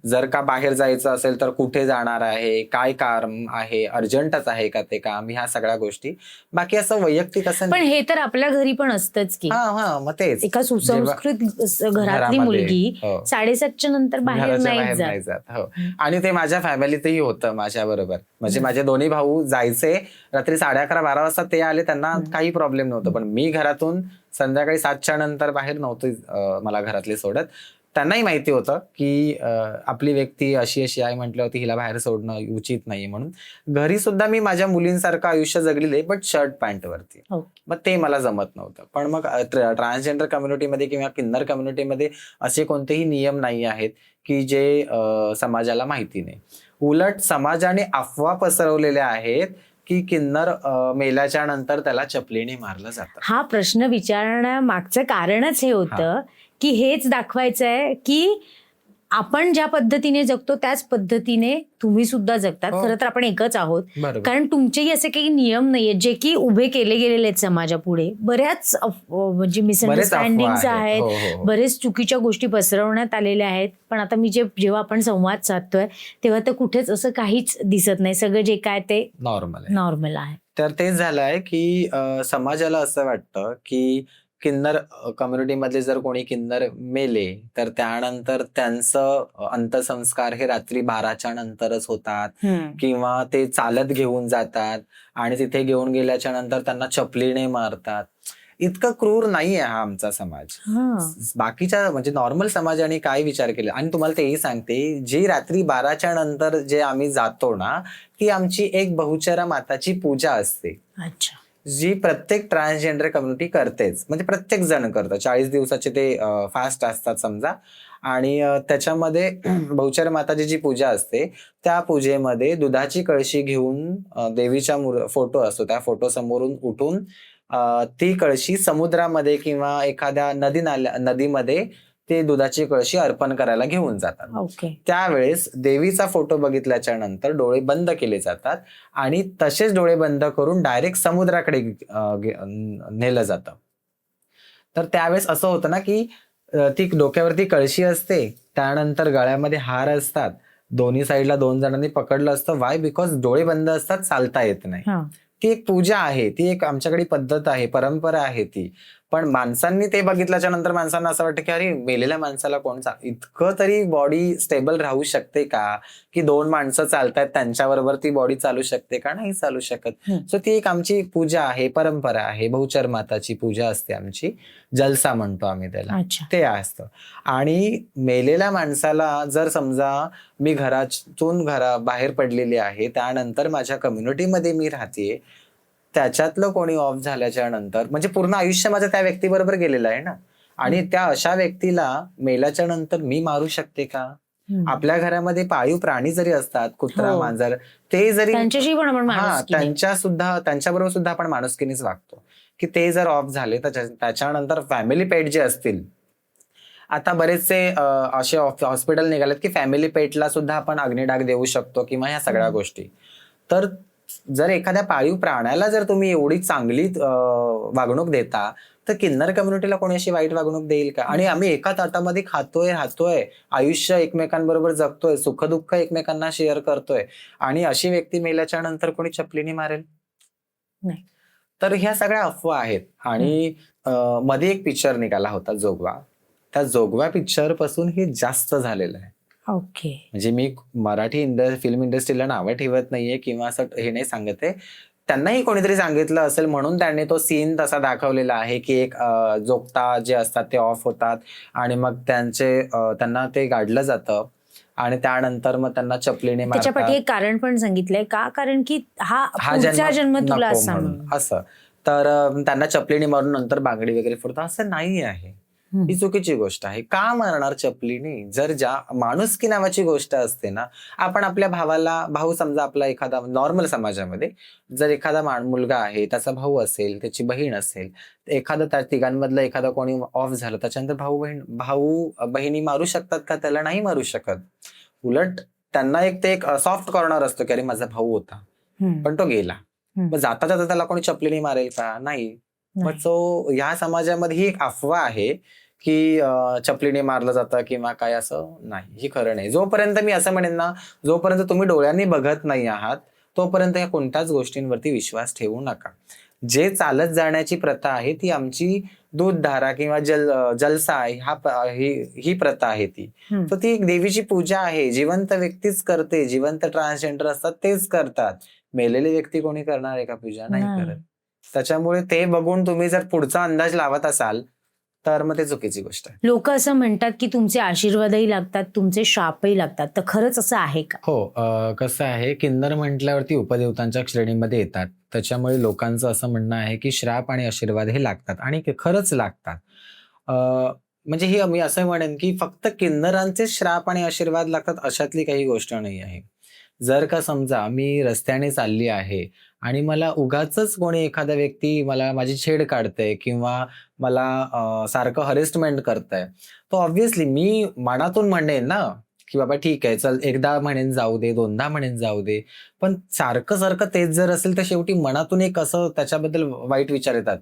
जर का बाहेर जायचं असेल तर कुठे जाणार आहे, काय काम आहे, अर्जंटच आहे का ते काम, ह्या सगळ्या गोष्टी. बाकी असं वैयक्तिक असं पण हे तर आपल्या घरी पण असतंच की हा मग तेच, एका सुसंस्कृत घरातली घरामध्ये, मुलगी हो. 7:30च्या नंतर बाहेर घराच्या नाही बाहेर नाही जात. जात. हो. आणि ते माझ्या फॅमिलीतही होतं माझ्या बरोबर. म्हणजे माझे दोन्ही भाऊ जायचे रात्री 11:30-12 वाजता, ते आले त्यांना काही प्रॉब्लेम नव्हतं. पण मी घरातून संध्याकाळी 7च्या नंतर बाहेर नव्हतं मला घरातले सोडत. त्यांनाही माहिती होतं की आपली व्यक्ती अशी आहे म्हटल्यावरती हिला बाहेर सोडणं उचित नाही म्हणून. घरी सुद्धा मी माझ्या मुलींसारखं आयुष्य जगलेले, बट शर्ट पॅन्ट वरती. मग ते मला जमत नव्हतं. पण मग ट्रान्सजेंडर कम्युनिटीमध्ये किंवा किन्नर कम्युनिटीमध्ये असे कोणतेही नियम नाही आहेत की जे समाजाला माहिती नाही. उलट समाजाने अफवा पसरवलेल्या आहेत की किन्नर मेल्याच्या नंतर त्याला चपलीने मारलं जातं. हा प्रश्न विचारण्यामागचं कारणच हे होतं की हेच दाखवायचं आहे की आपण ज्या पद्धतीने जगतो त्याच पद्धतीने तुम्ही सुद्धा जगतात. खरं तर आपण एकच आहोत. कारण तुमचेही असे काही नियम नाहीये जे की उभे केले गेलेले आहेत समाजापुढे. बऱ्याच म्हणजे मिसअंडरस्टँडिंग्स आहेत, बरेच चुकीच्या गोष्टी पसरवण्यात आलेल्या आहेत. पण आता मी जेव्हा आपण संवाद साधतोय तेव्हा तर कुठेच असं काहीच दिसत नाही. सगळं जे काय ते नॉर्मल आहे. तर तेच झालं आहे की समाजाला असं वाटतं की किन्नर कम्युनिटीमधले जर कोणी किन्नर मेले तर त्यानंतर त्यांचं अंत्यसंस्कार हे रात्री 12च्या नंतरच होतात किंवा ते चालत घेऊन जातात आणि तिथे घेऊन गेल्याच्या नंतर त्यांना चपलीने मारतात. इतकं क्रूर नाहीये हा आमचा समाज. बाकीच्या म्हणजे नॉर्मल समाजाने काय विचार केला. आणि तुम्हाला तेही सांगते, जी रात्री 12च्या नंतर जे आम्ही जातो ना, ती आमची एक बहुचरा माताची पूजा असते. अच्छा. जी प्रत्येक ट्रान्सजेंडर कम्युनिटी करतेच, म्हणजे प्रत्येक जण करतं. 40 दिवसाचे ते फास्ट असतात समजा. आणि त्याच्यामध्ये बहुचर माताची जी पूजा असते, त्या पूजेमध्ये दुधाची कळशी घेऊन देवीचा फोटो असतो, त्या फोटो समोरून उठून ती कळशी समुद्रामध्ये किंवा एखाद्या नदीमध्ये ते दुधाची कळशी अर्पण करायला घेऊन जातात. ओके. त्यावेळेस देवीचा फोटो बघितल्याच्या नंतर डोळे बंद केले जातात आणि तसेच डोळे बंद करून डायरेक्ट समुद्राकडे नेलं जातं. तर त्यावेळेस असं होतं ना की ती डोक्यावरती कळशी असते, त्यानंतर गळ्यामध्ये हार असतात, दोन्ही साईडला 2 जणांनी पकडलं असतं. वाय? बिकॉज डोळे बंद असतात, चालता येत नाही. ती एक पूजा आहे, ती एक आमच्याकडे पद्धत आहे, परंपरा आहे ती. पण माणसांनी ते बघितल्याच्या नंतर माणसांना असं वाटतं की अरे मेलेल्या माणसाला कोण इतकं तरी बॉडी स्टेबल राहू शकते का, की 2 माणसं चालतायत त्यांच्याबरोबर ती बॉडी चालू शकते का? नाही चालू शकत. सो ती एक आमची पूजा आहे, परंपरा आहे. बहुचर माताची पूजा असते आमची, जलसा म्हणतो आम्ही त्याला, ते असतं. आणि मेलेल्या माणसाला जर समजा मी घरातून बाहेर पडलेली आहे, त्यानंतर माझ्या कम्युनिटीमध्ये मी राहतेय, त्याच्यातलं कोणी ऑफ झाल्याच्या नंतर म्हणजे पूर्ण आयुष्य माझं त्या व्यक्तीबरोबर गेलेलं आहे ना, आणि त्या अशा व्यक्तीला मेल्याच्या नंतर मी मारू शकते का? आपल्या घरामध्ये पाळीव प्राणी जरी असतात, कुत्रा, मांजर, ते जरी त्यांच्याबरोबर सुद्धा आपण माणुसकीनेच वागतो, की ते जर ऑफ झाले तर त्याच्यानंतर फॅमिली पेट जे असतील, आता बरेचसे असे हॉस्पिटल निघालेत की फॅमिली पेटला सुद्धा आपण अग्निडाग देऊ शकतो किंवा ह्या सगळ्या गोष्टी. तर जर एखाद्या पाळीव प्राण्याला जर तुम्ही एवढी चांगली वागणूक देता, तर किन्नर कम्युनिटीला कोणी अशी वाईट वागणूक देईल का? आणि आम्ही एका ताटामध्ये खातोय, राहतोय, आयुष्य एकमेकांबरोबर जगतोय, सुखदुःख एकमेकांना शेअर करतोय, आणि अशी व्यक्ती मेल्याच्या नंतर कोणी चपलीने मारेल? नाही. तर ह्या सगळ्या अफवा आहेत. आणि मध्ये एक पिक्चर निघाला होता जोगवा, त्या जोगवा पिक्चर पासून हे जास्त झालेलं आहे. ओके. म्हणजे मी मराठी फिल्म इंडस्ट्रीला नावं ठेवत नाहीये किंवा असं हे नाही सांगत आहे, त्यांनाही कोणीतरी सांगितलं असेल म्हणून त्यांनी तो सीन तसा दाखवलेला आहे की एक जोगता जे असतात ते ऑफ होतात आणि मग त्यांना ते गाडलं जातं आणि त्यानंतर मग त्यांना चपलीने मारतात. त्याच्यापाठी एक कारण पण सांगितलंय का? कारण की हा जन्म तुला असं, तर त्यांना चपलीने मारून नंतर बांगडी वगैरे फोडतात, असं नाही आहे. ही चुकीची गोष्ट आहे. का मारणार चपलीने? जर ज्या माणुसकी नावाची गोष्ट असते ना, आपण आपल्या भाऊ समजा आपला एखादा नॉर्मल समाजामध्ये जर एखादा मुलगा आहे, त्याचा भाऊ असेल, त्याची बहीण असेल, एखादं त्या तिघांमधलं एखादा कोणी ऑफ झालं, त्याच्यानंतर भाऊ बहिणी मारू शकतात का? त्याला नाही मारू शकत. उलट त्यांना एक सॉफ्ट कॉर्नर असतो की अरे माझा भाऊ होता पण तो गेला, मग जाता जाता त्याला कोणी चपलीने मारेल का? नाही. मग सो या समाजामध्ये ही एक अफवा आहे की चपलीने मारलं जातं किंवा काय, असं नाही, ही खरं नाही. जोपर्यंत मी असं म्हणेन ना, जोपर्यंत तुम्ही डोळ्यांनी बघत नाही आहात, तोपर्यंत या कोणत्याच गोष्टींवरती विश्वास ठेवू नका. जे चालत जाण्याची प्रथा आहे ती आमची दूधधारा किंवा जलसा ही प्रथा आहे ती. तर ती एक देवीची पूजा आहे, जिवंत व्यक्तीच करते, जिवंत ट्रान्सजेंडर असतात तेच करतात. मेलेली व्यक्ती कोणी करणार आहे का पूजा? नाही करत. त्याच्यामुळे ते बघून तुम्ही जर पुढचा अंदाज लावत असाल तर मग ते चुकीची गोष्ट आहे. लोक असं म्हणतात की तुमचे आशीर्वादही लागतात, तुमचे शापही लागतात, तर खरंच असं आहे का? हो, कसं आहे, किन्नर म्हटल्यावरती उपदेवतांच्या श्रेणीमध्ये येतात, त्याच्यामुळे लोकांचं असं म्हणणं आहे की श्राप आणि आशीर्वाद हे लागतात आणि खरंच लागतात. म्हणजे ही मी असं म्हणेन की फक्त किन्नरांचे श्राप आणि आशीर्वाद लागतात अशातली काही गोष्ट नाही आहे. जर का समजा मी रस्त्याने चालली आहे आणि मला उगाचच कोणी एखादा व्यक्ती माझी छेड काढतंय किंवा मला सारखं हरेसमेंट करतंय, तो ऑब्व्हियसली मी मनातून म्हणेन ना की बाबा ठीक आहे, चल एकदा म्हणेन जाऊ दे, दोनदा म्हणेन जाऊ दे, पण सारखं तेच जर असेल तर शेवटी मनातून एक असं त्याच्याबद्दल वाईट विचार येतात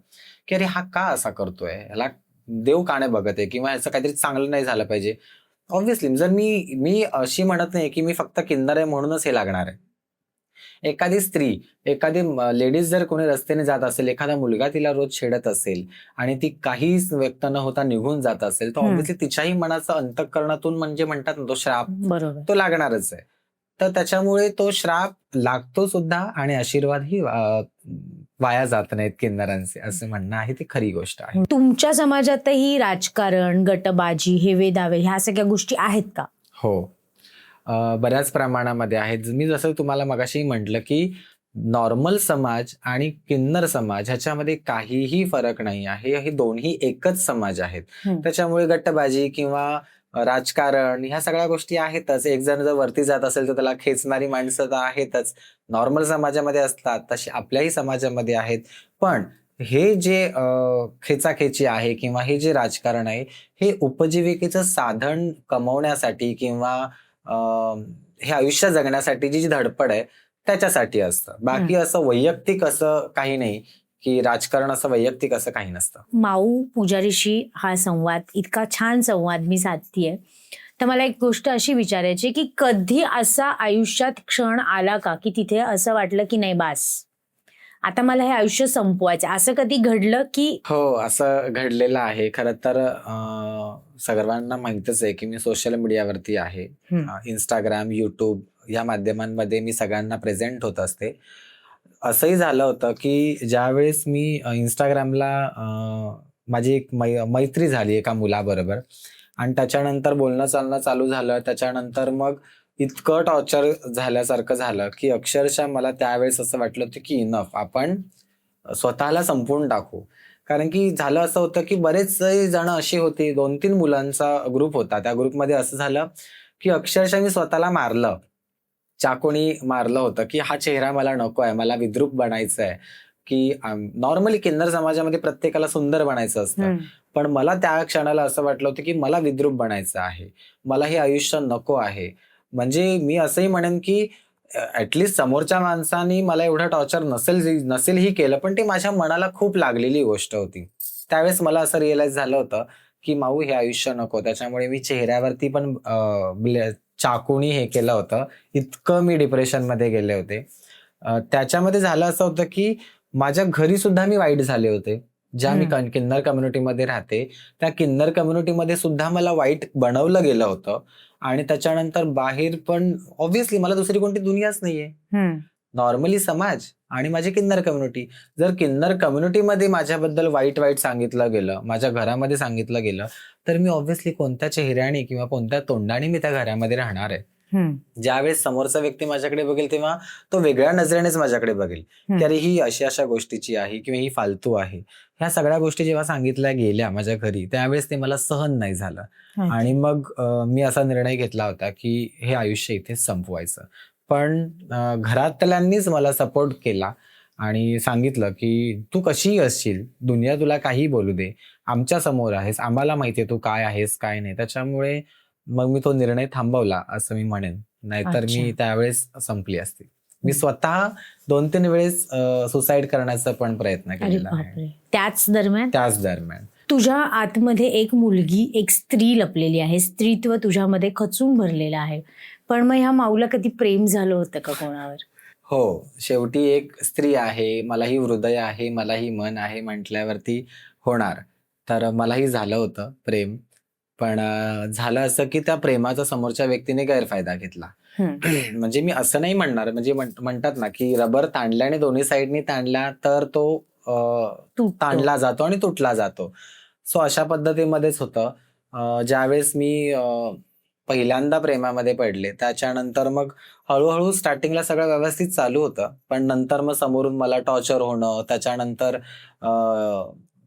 की अरे हा का असा करतोय, ह्याला देव का नाही बघत आहे किंवा ह्याचं काहीतरी चांगलं नाही झालं पाहिजे. ऑब्व्हियसली जर मी अशी म्हणत नाही की मी फक्त किन्नर आहे म्हणूनच हे लागणार आहे. एखादी स्त्री, एखादी लेडीज जर कोणी रस्त्याने जात असेल, एखादा मुलगा तिला रोज छेडत असेल आणि ती काहीच व्यक्त न होता निघून जात असेल, तर ऑब्व्हियसली तिच्याही मनाचं अंतःकरणातून म्हणजे म्हणतात ना तो श्राप, तो लागणारच आहे. तर त्याच्यामुळे तो श्राप लागतो सुद्धा आणि आशीर्वादही वाया जात नाहीत किन्नरांचे, असं म्हणणं आहे. ती खरी गोष्ट आहे. तुमच्या समाजातही राजकारण, गटबाजी, हेवे दावे ह्या सगळ्या गोष्टी आहेत का? हो, बऱ्याच प्रमाणामध्ये आहेत. मी जसं तुम्हाला मगाशी म्हटलं की नॉर्मल समाज आणि किन्नर समाज ह्याच्यामध्ये काहीही फरक नाही आहे. हे दोन्ही एकच समाज आहेत. त्याच्यामुळे गट्टबाजी किंवा राजकारण ह्या सगळ्या गोष्टी आहेतच. एक जण जर वरती जात असेल तर त्याला खेचणारी माणसं तर आहेतच. नॉर्मल समाजामध्ये असतात तशी आपल्याही समाजामध्ये आहेत. पण हे जे खेचाखेची आहे किंवा हे जे राजकारण आहे, हे उपजीविकेचं साधन कमवण्यासाठी किंवा हे आयुष्य जगण्यासाठी जी धडपड आहे त्याच्यासाठी असतं. बाकी असं वैयक्तिक असं काही नाही की राजकारण असं वैयक्तिक असं काही नसतं. माऊ पुजारीशी हा संवाद, इतका छान संवाद मी साधतीये, तर मला एक गोष्ट अशी विचारायची की कधी असा आयुष्यात क्षण आला का की तिथे असं वाटलं की नाही बास, आता मला हे आयुष्य संपवायचं, असं कधी घडलं की? हो, असं घडलेलं आहे. खरं तर सर्वांना माहितच आहे की मी सोशल मीडियावरती आहे. इंस्टाग्राम, युट्यूब या माध्यमांमध्ये मी सगळ्यांना प्रेझेंट होत असते. असंही झालं होतं की ज्यावेळेस मी इंस्टाग्रामला माझी एक मैत्री झाली एका मुलाबरोबर आणि त्याच्यानंतर बोलणं चालणं चालू झालं. त्याच्यानंतर मग इतकं टॉर्चर झाल्यासारखं झालं की अक्षरशः मला त्यावेळेस असं वाटलं होतं की इनफ, आपण स्वतःला संपवून टाकू. कारण की झालं असं होतं की बरेच जण अशी होती, 2-3 मुलांचा ग्रुप होता. त्या ग्रुपमध्ये असं झालं की अक्षरशः मी स्वतःला मारलं, चाकूनी मारलं होतं की हा चेहरा मला नको आहे, मला विद्रूप बनायचं आहे. की नॉर्मली किन्नर समाजामध्ये प्रत्येकाला सुंदर बनायचं असतं, पण मला त्या क्षणाला असं वाटलं होतं की मला विद्रूप बनायचं आहे, मला हे आयुष्य नको आहे. म्हणजे मी असंही म्हणेन की ऍटलिस्ट समोरच्या माणसानी मला एवढं टॉर्चर नसेलही केलं, पण ते माझ्या मनाला खूप लागलेली गोष्ट होती. त्यावेळेस मला असं रिअलाइज झालं होतं की माऊ हे आयुष्य नको. त्याच्यामुळे मी चेहऱ्यावरती पण चाकूनी हे केलं होतं. इतकं मी डिप्रेशनमध्ये गेले होते. त्याच्यामध्ये झालं असं होतं की माझ्या घरी सुद्धा मी वाईट झाले होते. ज्या मी किन्नर कम्युनिटीमध्ये राहते त्या किन्नर कम्युनिटीमध्ये सुद्धा मला वाईट बनवलं गेलं होतं. आणि त्याच्यानंतर बाहेर पण ऑब्व्हियसली मला दुसरी कोणती दुनियाच नाहीये. नॉर्मली समाज आणि माझी किन्नर कम्युनिटी. जर किन्नर कम्युनिटीमध्ये माझ्याबद्दल वाईट सांगितलं गेलं, माझ्या घरामध्ये सांगितलं गेलं, तर मी ऑब्व्हियसली कोणत्या चेहऱ्याने किंवा कोणत्या तोंडाने मी त्या घरामध्ये राहणार आहे. ज्यावेळेस समोरचा व्यक्ती माझ्याकडे बघेल तेव्हा तो वेगळ्या नजरेनेच माझ्याकडे बघेल की अरे ही अशा गोष्टीची आहे किंवा ही फालतू आहे. ह्या सगळ्या गोष्टी जेव्हा सांगितल्या गेल्या माझ्या घरी त्यावेळेस ते मला सहन नाही झालं. आणि मग मी असा निर्णय घेतला होता की हे आयुष्य इथेच संपवायचं. पण घरातल्यांनीच मला सपोर्ट केला आणि सांगितलं की तू कशीही असशील, दुनिया तुला काही बोलू दे, आमच्या समोर आहेस, आम्हाला माहितीये तू काय आहेस काय नाही. त्याच्यामुळे मग मी तो निर्णय थांबवला असं मी म्हणेन. नाहीतर मी त्यावेळेस संपली असती. मी स्वतः 2-3 वेळेस सुसाईड करण्याचा पण प्रयत्न केलेला आहे. त्याच दरम्यान तुझ्या आतमध्ये एक मुलगी, एक स्त्री लपलेली आहे, स्त्रीत्व तुझ्यामध्ये खचून भरलेलं आहे. पण मग ह्या माऊला कधी प्रेम झालं होतं का कोणावर? हो, शेवटी एक स्त्री आहे, मलाही हृदय आहे, मलाही मन आहे म्हटल्यावरती होणार. तर मलाही झालं होतं प्रेम. पण झालं असं की त्या प्रेमाचा समोरच्या व्यक्तीने गैरफायदा घेतला. म्हणजे मी असं नाही म्हणणार, म्हणजे म्हणतात ना की रबर ताणल्याने दोन्ही साईडनी ताणला तर तो ताणला जातो आणि तुटला जातो. सो अशा पद्धतीमध्येच होतं. ज्यावेळेस मी पहिल्यांदा प्रेमामध्ये पडले त्याच्यानंतर मग हळूहळू स्टार्टिंगला सगळं व्यवस्थित चालू होतं, पण नंतर मग समोरून मला टॉर्चर होणं, त्याच्यानंतर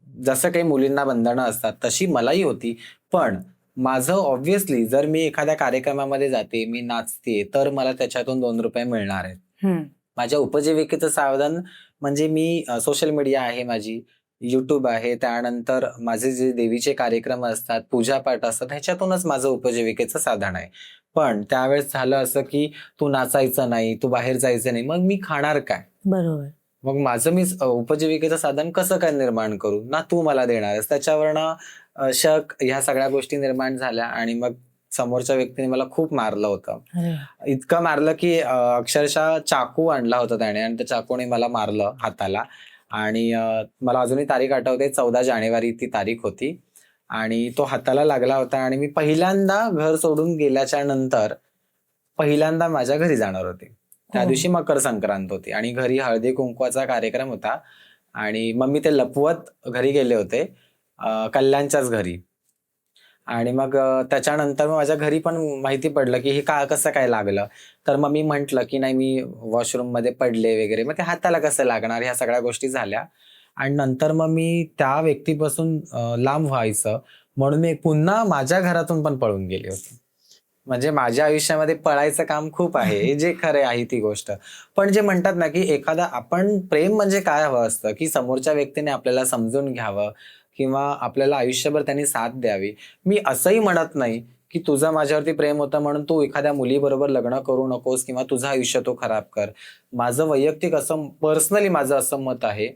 जसं काही मुलींना बंधनं असतात तशी मलाही होती. पण माझं ऑब्व्हियसली जर मी एखाद्या कार्यक्रमामध्ये जाते, मी नाचते, तर मला त्याच्यातून 2 रुपये मिळणार आहेत. माझ्या उपजीविकेचं साधन म्हणजे मी सोशल मीडिया आहे माझी, युट्यूब आहे, त्यानंतर माझे जे देवीचे कार्यक्रम असतात, पूजापाठ असतात, ह्याच्यातूनच माझं उपजीविकेचं साधन आहे. पण त्यावेळेस झालं असं की तू नाचायचं नाही, तू बाहेर जायचं नाही, मग मी खाणार काय? बरोबर. मग माझं मी उपजीविकेचं साधन कसं काय निर्माण करू ना, तू मला देणार आहेस. त्याच्यावरनं शक ह्या सगळ्या गोष्टी निर्माण झाल्या आणि मग समोरच्या व्यक्तीने मला खूप मारलं होतं. इतकं मारलं की अक्षरशः चाकू आणला होता त्याने आणि त्या चाकूने मला मारलं हाताला. आणि मला अजूनही तारीख आठवते, 14 जानेवारी ती तारीख होती आणि तो हाताला लागला होता. आणि मी पहिल्यांदा घर सोडून गेल्याच्या नंतर पहिल्यांदा माझ्या घरी जाणार होते. त्या दिवशी मकर संक्रांत होती आणि घरी हळदी कुंकवाचा कार्यक्रम होता आणि मग मी ते लपवत घरी गेले होते, कल्याणच्याच घरी. आणि मग त्याच्यानंतर मग माझ्या घरी पण माहिती पडलं की हे कसं काय लागलं. तर मग मी म्हंटल की नाही, मी वॉशरूम मध्ये पडले वगैरे, मग ते हाताला कसं लागणार, ह्या सगळ्या गोष्टी झाल्या. आणि नंतर मग मी त्या व्यक्तीपासून लांब व्हायचं म्हणून मी पुन्हा माझ्या घरातून पण पळून गेले होते. म्हणजे माझ्या आयुष्यामध्ये पळायचं काम खूप आहे, हे जे खरे आहे ती गोष्ट. पण जे म्हणतात ना की आपण प्रेम म्हणजे काय हवं असतं, की समोरच्या व्यक्तीने आपल्याला समजून घ्यावं किंवा आपल्याला आयुष्यभर त्यांनी साथ द्यावी. मी असंही म्हणत नाही की तुझं माझ्यावरती प्रेम होतं म्हणून तू एखाद्या मुलीबरोबर लग्न करू नकोस किंवा तुझं आयुष्य तो खराब कर. माझं वैयक्तिक असं पर्सनली माझं असं मत आहे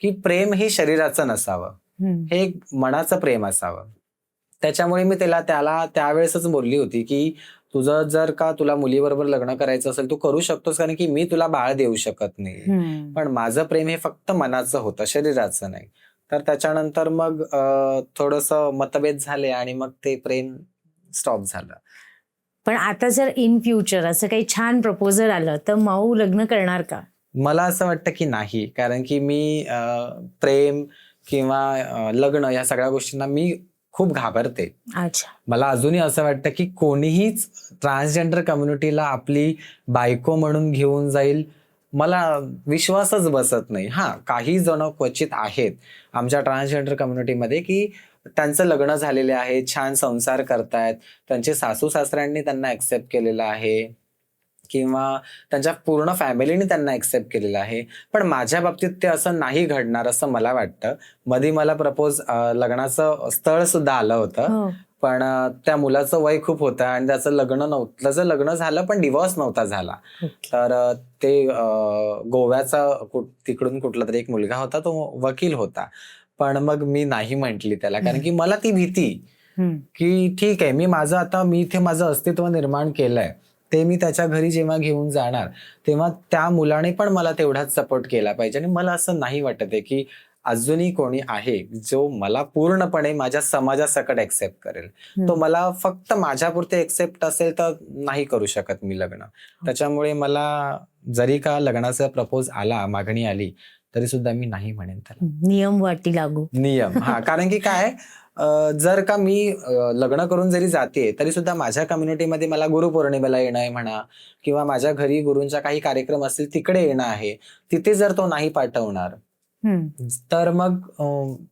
की प्रेम हे शरीराचं नसावं, हे एक मनाचं प्रेम असावं. त्याच्यामुळे मी त्याला त्यावेळेसच बोलली होती की तुझं जर का तुला मुलीबरोबर लग्न करायचं असेल तू करू शकतोस, कारण की मी तुला बाळ देऊ शकत नाही. पण माझं प्रेम हे फक्त मनाचं होतं, शरीराचं नाही. तर त्याच्यानंतर मग थोडंसं मतभेद झाले आणि मग ते प्रेम स्टॉप झालं. पण आता जर इन फ्युचर असं काही छान प्रपोजल आलं तर माऊ लग्न करणार का? मला असं वाटतं की नाही, कारण की मी प्रेम किंवा लग्न या सगळ्या गोष्टींना मी खूप घाबरते. अच्छा. मला अजूनही असं वाटतं की कोणीहीच ट्रान्सजेंडर कम्युनिटीला आपली बायको म्हणून घेऊन जाईल, मला विश्वासच बसत नाही. काही जण क्वचित आहेत आमच्या ट्रान्सजेंडर कम्युनिटीमध्ये की त्यांचं लग्न झालेले आहे, छान संसार करतायत, त्यांचे सासू सासऱ्यांनी त्यांना ऍक्सेप्ट केलेलं आहे किंवा त्यांच्या पूर्ण फॅमिलीने त्यांना ऍक्सेप्ट केलेलं आहे. पण माझ्या बाबतीत ते असं नाही घडणार असं मला वाटतं. मध्ये मला लग्नाचं स्थळ सुद्धा आलं होतं, पण त्या मुलाचं वय खूप होतं आणि त्याचं लग्न झालं पण डिवोर्स नव्हता झाला. तर ते गोव्याचा तिकडून कुठला तरी एक मुलगा होता, तो वकील होता. पण मग मी नाही म्हंटली त्याला, कारण की मला ती भीती की ठीक आहे, मी इथे माझं अस्तित्व निर्माण केलंय, ते मी त्याच्या घरी जेव्हा घेऊन जाणार तेव्हा त्या मुलाने पण मला तेवढाच सपोर्ट केला पाहिजे. आणि मला असं नाही वाटत आहे की अजूनही कोणी आहे जो मला पूर्णपणे माझ्या समाजासकट ऍक्सेप्ट करेल. तो मला फक्त माझ्यापुरते ऍक्सेप्ट असेल तर नाही करू शकत मी लग्न. त्याच्यामुळे मला जरी का लग्नाचा प्रपोज आला, मागणी आली, तरी सुद्धा मी नाही म्हणेन त्याला. नियम वाटी लागू. नियम, कारण की काय, जर का मी लग्न करून जरी जाते तरी सुद्धा माझ्या कम्युनिटीमध्ये मला गुरुपौर्णिमेला येणं आहे म्हणा किंवा माझ्या घरी गुरूंचा काही कार्यक्रम असतील तिकडे येणं आहे, तिथे जर तो नाही पाठवणार तर मग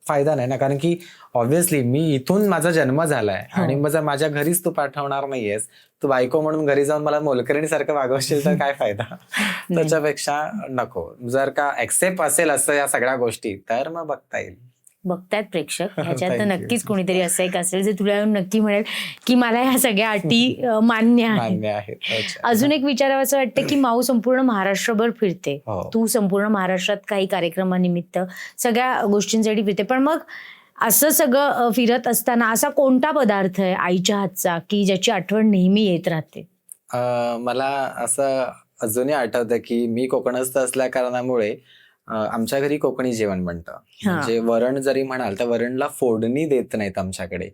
फायदा नाही ना. कारण की ऑब्व्हियसली मी इथून माझा जन्म झालाय आणि मग जर माझ्या घरीच तू पाठवणार नाहीयेस, तू बायको म्हणून घरी जाऊन मला मोलकरणीसारखं वागवशील तर काय फायदा. त्याच्यापेक्षा नको. जर का ऍक्सेप्ट असेल असं या सगळ्या गोष्टी तर मग बघता येईल. बघतायत प्रेक्षक, ह्याच्यात नक्कीच कोणीतरी असं एक असेल जे तुला नक्की म्हणेल की मला ह्या सगळ्या अटी मान्य आहेत. अजून एक विचारावं वाटतं की माऊ संपूर्ण महाराष्ट्रभर फिरते, तू संपूर्ण महाराष्ट्रात काही कार्यक्रमानिमित्त सगळ्या गोष्टींसाठी फिरते, पण मग असं सगळं फिरत असताना असा कोणता पदार्थ आहे आईच्या हातचा की ज्याची आठवण नेहमी येत राहते? मला असं अजूनही आठवतं की मी कोकणस्थ असल्या कारणामुळे आमच्या घरी कोकणी जेवण बनतं. म्हणजे वरण जरी म्हणाल तर वरणला फोडणी देत नाहीत आमच्याकडे,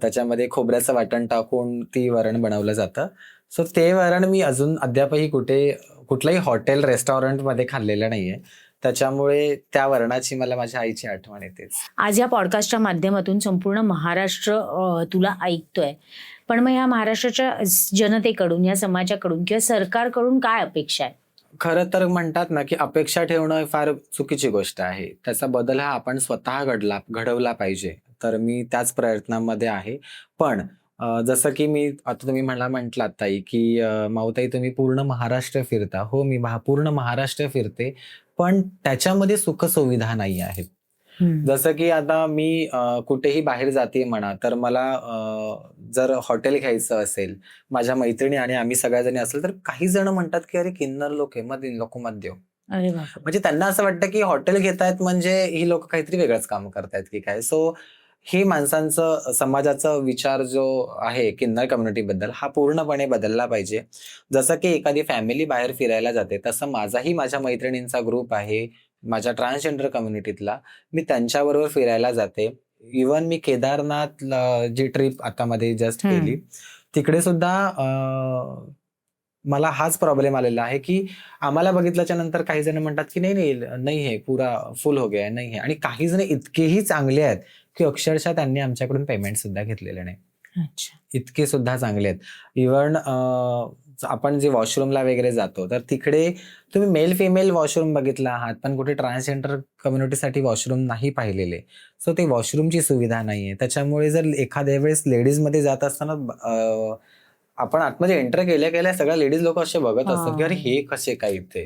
त्याच्यामध्ये खोबऱ्याचं वाटण टाकून ती वरण बनवलं जातं. सो ते वरण मी अजून अद्यापही कुठल्याही हॉटेल रेस्टॉरंट मध्ये खाल्लेलं नाहीये. त्याच्यामुळे त्या वरणाची मला माझ्या आईची आठवण येतेच. आज या पॉडकास्टच्या माध्यमातून संपूर्ण महाराष्ट्र तुला ऐकतोय, पण मग या महाराष्ट्राच्या जनतेकडून, या समाजाकडून किंवा सरकारकडून काय अपेक्षा आहे? खरं तर म्हणतात ना की अपेक्षा ठेवणं फार चुकीची गोष्ट आहे. त्याचा बदल हा आपण स्वतः घडवला पाहिजे. तर मी त्याच प्रयत्नामध्ये आहे. पण जसं की आता तुम्ही म्हटलात ताई की माऊताई तुम्ही पूर्ण महाराष्ट्र फिरता. हो, मी पूर्ण महाराष्ट्र फिरते, पण त्याच्यामध्ये सुखसुविधा नाही आहेत. जसं की आता मी कुठेही बाहेर जाते म्हणा, तर मला जर हॉटेल घ्यायचं असेल, माझ्या मैत्रिणी आणि आम्ही सगळ्याजणी असेल, तर काही जण म्हणतात की अरे किन्नर लोक आहे, मग नको मत देऊ. म्हणजे त्यांना असं वाटतं की हॉटेल घेतायत म्हणजे ही लोक काहीतरी वेगळंच काम करतायत की काय. सो हे माणसांचं, समाजाचा विचार जो आहे किन्नर कम्युनिटी बद्दल, हा पूर्णपणे बदलला पाहिजे. जसं की एखादी फॅमिली बाहेर फिरायला जाते, तसं माझ्या मैत्रिणींचा ग्रुप आहे माझ्या ट्रान्सजेंडर कम्युनिटीतला, मी त्यांच्याबरोबर फिरायला जाते. इव्हन मी केदारनाथ जी ट्रिप आता मध्ये जस्ट केली, तिकडे सुद्धा मला हाच प्रॉब्लेम आलेला आहे की आम्हाला बघितल्याच्या नंतर काही जण म्हणतात की नाही हे पुरा फुल हो गया नाही, आणि काही जण इतकेही चांगले आहेत की अक्षरशः त्यांनी आमच्याकडून पेमेंट सुद्धा घेतलेलं नाही. अच्छा. इतके सुद्धा चांगले आहेत. इव्हन आपण जे वॉशरूमला वगैरे जातो तर तिकडे तुम्ही मेल फिमेल वॉशरूम बघितला आहात, पण कुठे ट्रान्सजेंडर कम्युनिटीसाठी वॉशरूम नाही पाहिलेले. सो ते वॉशरूमची सुविधा नाहीये. त्याच्यामुळे जर एखाद्या वेळेस लेडीजमध्ये जात असताना आपण आतमध्ये एंटर केल्या सगळ्या लेडीज लोक असे बघत असतात की अरे हे कसे काय इथे,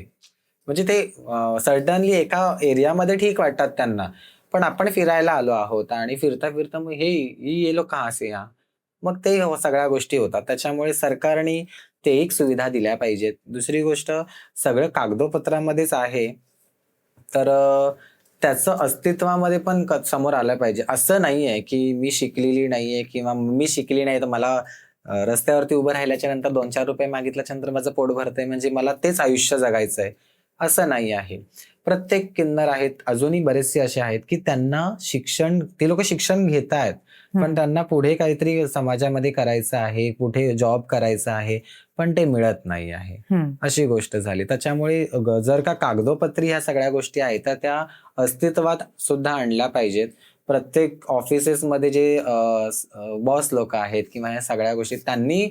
म्हणजे ते सर्टनली एका एरियामध्ये ठीक वाटतात त्यांना, पण आपण फिरायला आलो आहोत आणि फिरता फिरता मग ये लोक कहाँ से या, मग ते सगळ्या गोष्टी होतात. त्याच्यामुळे सरकारने ते एक सुविधा दिल्या पाहिजेत. दुसरी गोष्ट, सगळं कागदोपत्रामध्येच आहे तर त्याचं अस्तित्वामध्ये पण समोर आलं पाहिजे. असं नाहीये की मी शिकलेली नाहीये किंवा मी शिकली नाही तर मला रस्त्यावरती उभं राहिल्याच्या नंतर 2-4 रुपये मागितल्याच्या नंतर माझं पोट भरतंय म्हणजे मला तेच आयुष्य जगायचंय, असं नाही आहे. प्रत्येक किन्नर आहेत, अजूनही बरेचसे असे आहेत की त्यांना ते लोक शिक्षण घेत आहेत, पण त्यांना पुढे काहीतरी समाजामध्ये करायचं आहे, कुठे जॉब करायचा आहे, पण ते मिळत नाही आहे. अशी गोष्ट झाली. त्याच्यामुळे जर का कागदोपत्री ह्या सगळ्या गोष्टी आहेत तर त्या अस्तित्वात सुद्धा आणल्या पाहिजेत. प्रत्येक ऑफिसेसमध्ये जे बॉस लोक आहेत किंवा या सगळ्या गोष्टी, त्यांनी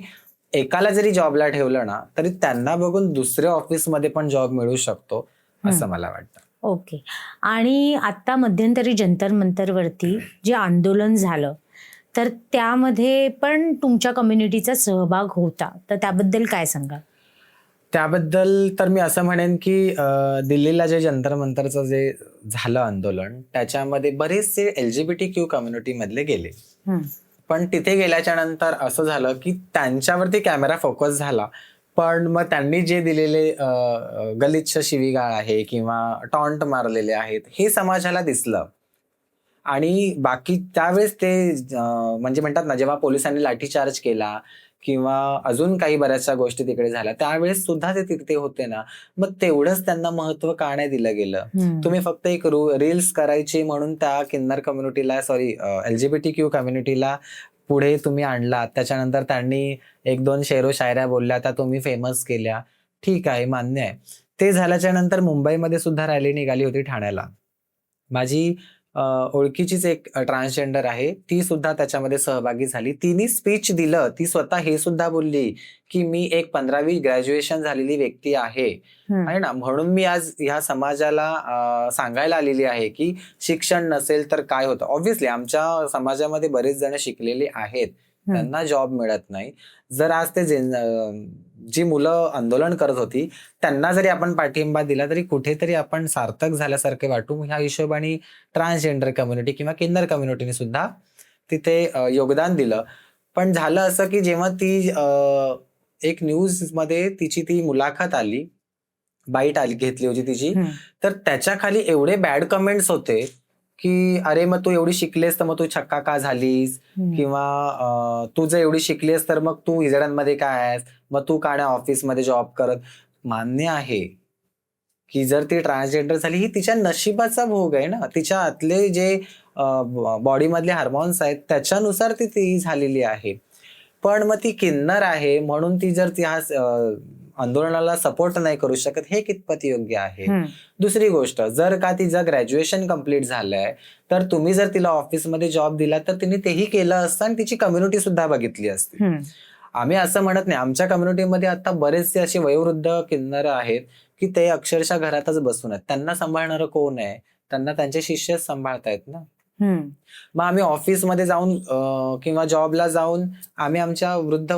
एकाला जरी जॉबला ठेवलं ना तरी त्यांना बघून दुसऱ्या ऑफिसमध्ये पण जॉब मिळू शकतो, असं मला वाटतं. ओके. आणि आता मध्यंतरी जंतर मंतरवरती जे आंदोलन झालं तर त्यामध्ये पण तुमच्या कम्युनिटीचा सहभाग होता, तर त्याबद्दल काय सांगा? त्याबद्दल तर मी असं म्हणेन की दिल्लीला जे जंतर मंतरचं जे झालं आंदोलन, त्याच्यामध्ये बरेचसे LGBT कम्युनिटी मधले गेले. पण तिथे गेल्याच्या नंतर असं झालं की त्यांच्यावरती कॅमेरा फोकस झाला, पण मग त्यांनी जे दिलेले गलिच्छ शिवीगाळ आहे किंवा टॉन्ट मारलेले आहेत हे समाजाला दिसलं. आणि बाकी त्यावेळेस ते म्हणजे म्हणतात ना, जेव्हा पोलिसांनी लाठीचार्ज केला किंवा अजून काही बऱ्याचशा गोष्टी तिकडे झाल्या, त्यावेळेस सुद्धा ते तिथे होते ना, मग तेवढंच त्यांना महत्व का नाही दिलं गेलं? तुम्ही फक्त एक रील्स करायची म्हणून त्या किन्नर कम्युनिटीला LGBT कम्युनिटीला पुढे तुम्ही आणलात, त्याच्यानंतर त्यांनी 1-2 शेरो शायऱ्या बोलल्या, त्या तुम्ही फेमस केल्या, ठीक आहे, मान्य आहे. ते झाल्याच्या नंतर मुंबईमध्ये सुद्धा रॅली निघाली होती ठाण्याला. माझी ओळखीचीच एक ट्रान्सजेंडर आहे, ती सुद्धा त्याच्यामध्ये सहभागी झाली. तिने स्पीच दिलं, ती स्वतः हे सुद्धा बोलली की मी एक 15वी ग्रॅज्युएशन झालेली व्यक्ती आहे ना, म्हणून मी आज ह्या समाजाला सांगायला आलेली आहे की शिक्षण नसेल तर काय होतं. ऑब्व्हियसली आमच्या समाजामध्ये बरेच जण शिकलेले आहेत, त्यांना जॉब मिळत नाही. जर आज ते जी मुलं आंदोलन करत होती त्यांना जरी आपण पाठिंबा दिला तरी कुठेतरी आपण सार्थक झाल्यासारखे वाटू. ह्या हिशोबाने ट्रान्सजेंडर कम्युनिटी किंवा किन्नर कम्युनिटीने सुद्धा तिथे योगदान दिलं. पण झालं असं की जेव्हा ती एक न्यूज मध्ये तिची ती मुलाखत आली, बाईट घेतली होती तिची, तर त्याच्या खाली एवढे बॅड कमेंट्स होते की अरे मग तू एवढी शिकलेस तर मग तू छक्का का झालीस, किंवा तू जर एवढी शिकलीस तर मग तू हिजड्यांमध्ये काय आहेस, मग तू का नाही ऑफिसमध्ये जॉब करत. मान्य आहे की जर ती ट्रान्सजेंडर झाली ही तिच्या नशिबाचा भोग आहे ना, तिच्या आतले जे बॉडीमधले हार्मोन्स आहेत त्याच्यानुसार ती झालेली आहे. पण मग ती किन्नर आहे म्हणून ती जर ती आंदोलनाला सपोर्ट नाही करू शकत, हे कितपत योग्य आहे? दुसरी गोष्ट, जर का तिचं ग्रॅज्युएशन कम्प्लीट झालंय तर तुम्ही जर तिला ऑफिसमध्ये जॉब दिला तर तिने तेही केलं असतं आणि तिची कम्युनिटी सुद्धा बघितली असती. आम्ही असं म्हणत नाही, आमच्या कम्युनिटीमध्ये आता बरेचसे असे वयोवृद्ध किन्नर आहेत की ते अक्षरशः घरातच बसून आहेत. त्यांना सांभाळणारं कोण आहे? त्यांना त्यांचे शिष्यच सांभाळतायत ना. मग आम्ही ऑफिसमध्ये जाऊन किंवा जॉबला जाऊन आम्ही आमच्या वृद्ध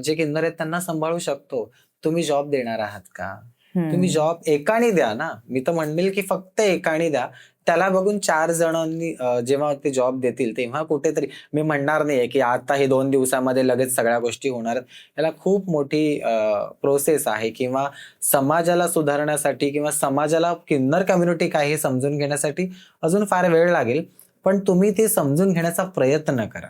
जे किन्नर आहेत त्यांना सांभाळू शकतो. तुम्ही जॉब देणार आहात का? तुम्ही जॉब एकाने द्या ना. मी तर म्हणेल की फक्त एकाने द्या. त्याला बघून 4 जणांनी जेव्हा ते जॉब देतील तेव्हा कुठेतरी, मी म्हणणार नाहीये की आता हे 2 दिवसामध्ये लगेच सगळ्या गोष्टी होणार आहेत. याला खूप मोठी प्रोसेस आहे, किंवा समाजाला सुधारण्यासाठी किंवा समाजाला किन्नर कम्युनिटी काय हे समजून घेण्यासाठी अजून फार वेळ लागेल. पण तुम्ही ते समजून घेण्याचा प्रयत्न करा.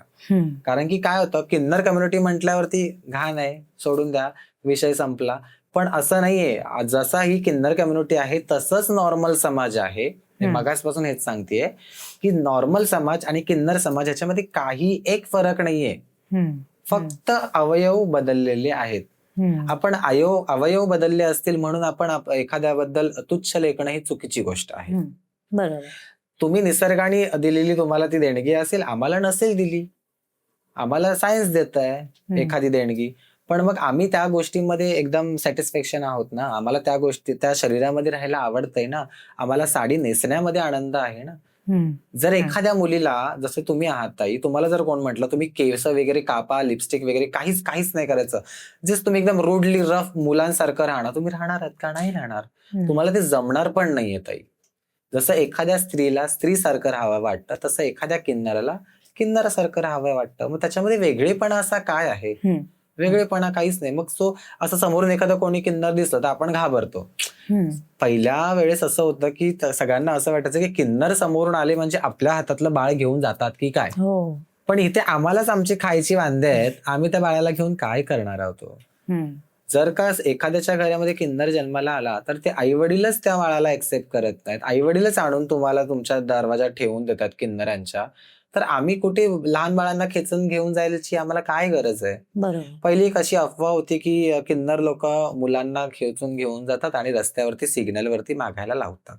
कारण की काय होतं, किन्नर कम्युनिटी म्हटल्यावरती घाण आहे, सोडून द्या, विषय संपला. पण असं नाहीये. जसा ही किन्नर कम्युनिटी आहे तसंच नॉर्मल समाज आहे. मगासपासून हेच सांगतेय की नॉर्मल समाज आणि किन्नर समाज ह्याच्यामध्ये काही एक फरक नाहीये, फक्त अवयव बदललेले आहेत. आपण अवयव बदलले असतील म्हणून आपण एखाद्याबद्दल तुच्छ लेखणं ही चुकीची गोष्ट आहे. बरोबर. तुम्ही निसर्गाने दिलेली तुम्हाला ती देणगी असेल, आम्हाला नसेल दिली, आम्हाला सायन्स देत आहे एखादी देणगी, पण मग आम्ही त्या गोष्टीमध्ये एकदम सॅटिस्फॅक्शन आहोत ना, आम्हाला त्या गोष्टी त्या शरीरामध्ये राहायला आवडतंय ना, आम्हाला साडी नेसण्यामध्ये आनंद आहे ना. जर एखाद्या मुलीला, जसं तुम्ही आहात ताई, तुम्हाला जर कोण म्हटलं तुम्ही केस वगैरे कापा, लिपस्टिक वगैरे काहीच नाही करायचं, जस्ट तुम्ही एकदम रूडली रफ मुलांसारखं राहणार, तुम्ही राहणार आहात का? नाही राहणार. तुम्हाला ते जमणार पण नाहीये ताई. जसं एखाद्या स्त्रीला स्त्रीसारखं राहावं वाटतं, तसं एखाद्या किन्नराला किन्नरासारखं राहावं वाटतं. मग त्याच्यामध्ये वेगळेपणा असा काय आहे? वेगळेपणा काहीच नाही. मग असं समोरून एखादं कोणी किन्नर दिसलं तर आपण घाबरतो. पहिल्या वेळेस असं होतं की सगळ्यांना असं वाटायचं की किन्नर समोरून आले म्हणजे आपल्या हातातलं बाळ घेऊन जातात की काय. पण इथे आम्हालाच आमची खायची वांदे आहेत, आम्ही त्या बाळाला घेऊन काय करणार आहोत. जर का एखाद्याच्या घरामध्ये किन्नर जन्माला आला तर ते आई वडीलच त्या बाळाला एक्सेप्ट करत नाहीत, आई वडीलच आणून तुम्हाला तुमच्या दरवाजात ठेवून देतात किन्नरांच्या, तर आम्ही कुठे लहान बाळांना खेचून घेऊन जायची आम्हाला काय गरज आहे. पहिली एक अशी अफवा होती की किन्नर लोक मुलांना खेचून घेऊन जातात आणि रस्त्यावरती सिग्नलवरती मागायला लावतात.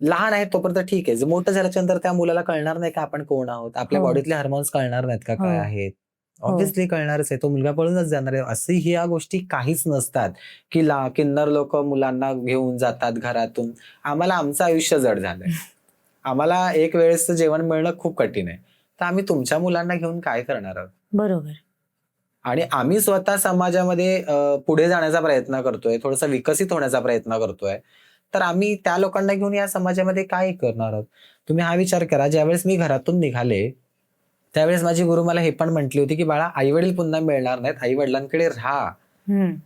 लहान आहे तोपर्यंत ठीक आहे, जर मोठं झाल्याच्यानंतर त्या मुलाला कळणार नाही का आपण कोण आहोत, आपल्या बॉडीतले हार्मोन्स कळणार नाहीत का काय आहेत. ऑब्व्हियसली कळणारच आहे, तो मुलगा पळूनच जाणार आहे. अशी ह्या गोष्टी काहीच नसतात की किन्नर लोक मुलांना घेऊन जातात घरातून. आम्हाला आमचं आयुष्य जड झालंय, आम्हाला एक वेळेस जेवण मिळणं खूप कठीण आहे, तर आम्ही तुमच्या मुलांना घेऊन काय करणार आहोत. बरोबर. आणि आम्ही स्वतः समाजामध्ये पुढे जाण्याचा प्रयत्न करतोय, थोडासा विकसित होण्याचा प्रयत्न करतोय, तर आम्ही त्या लोकांना घेऊन या समाजामध्ये काय करणार आहोत. तुम्ही हा विचार करा, ज्यावेळेस मी घरातून निघाले त्यावेळेस माझी गुरु मला हे पण म्हटली होती की बाळा, आई वडील पुन्हा मिळणार नाहीत, आई वडिलांकडे राहा.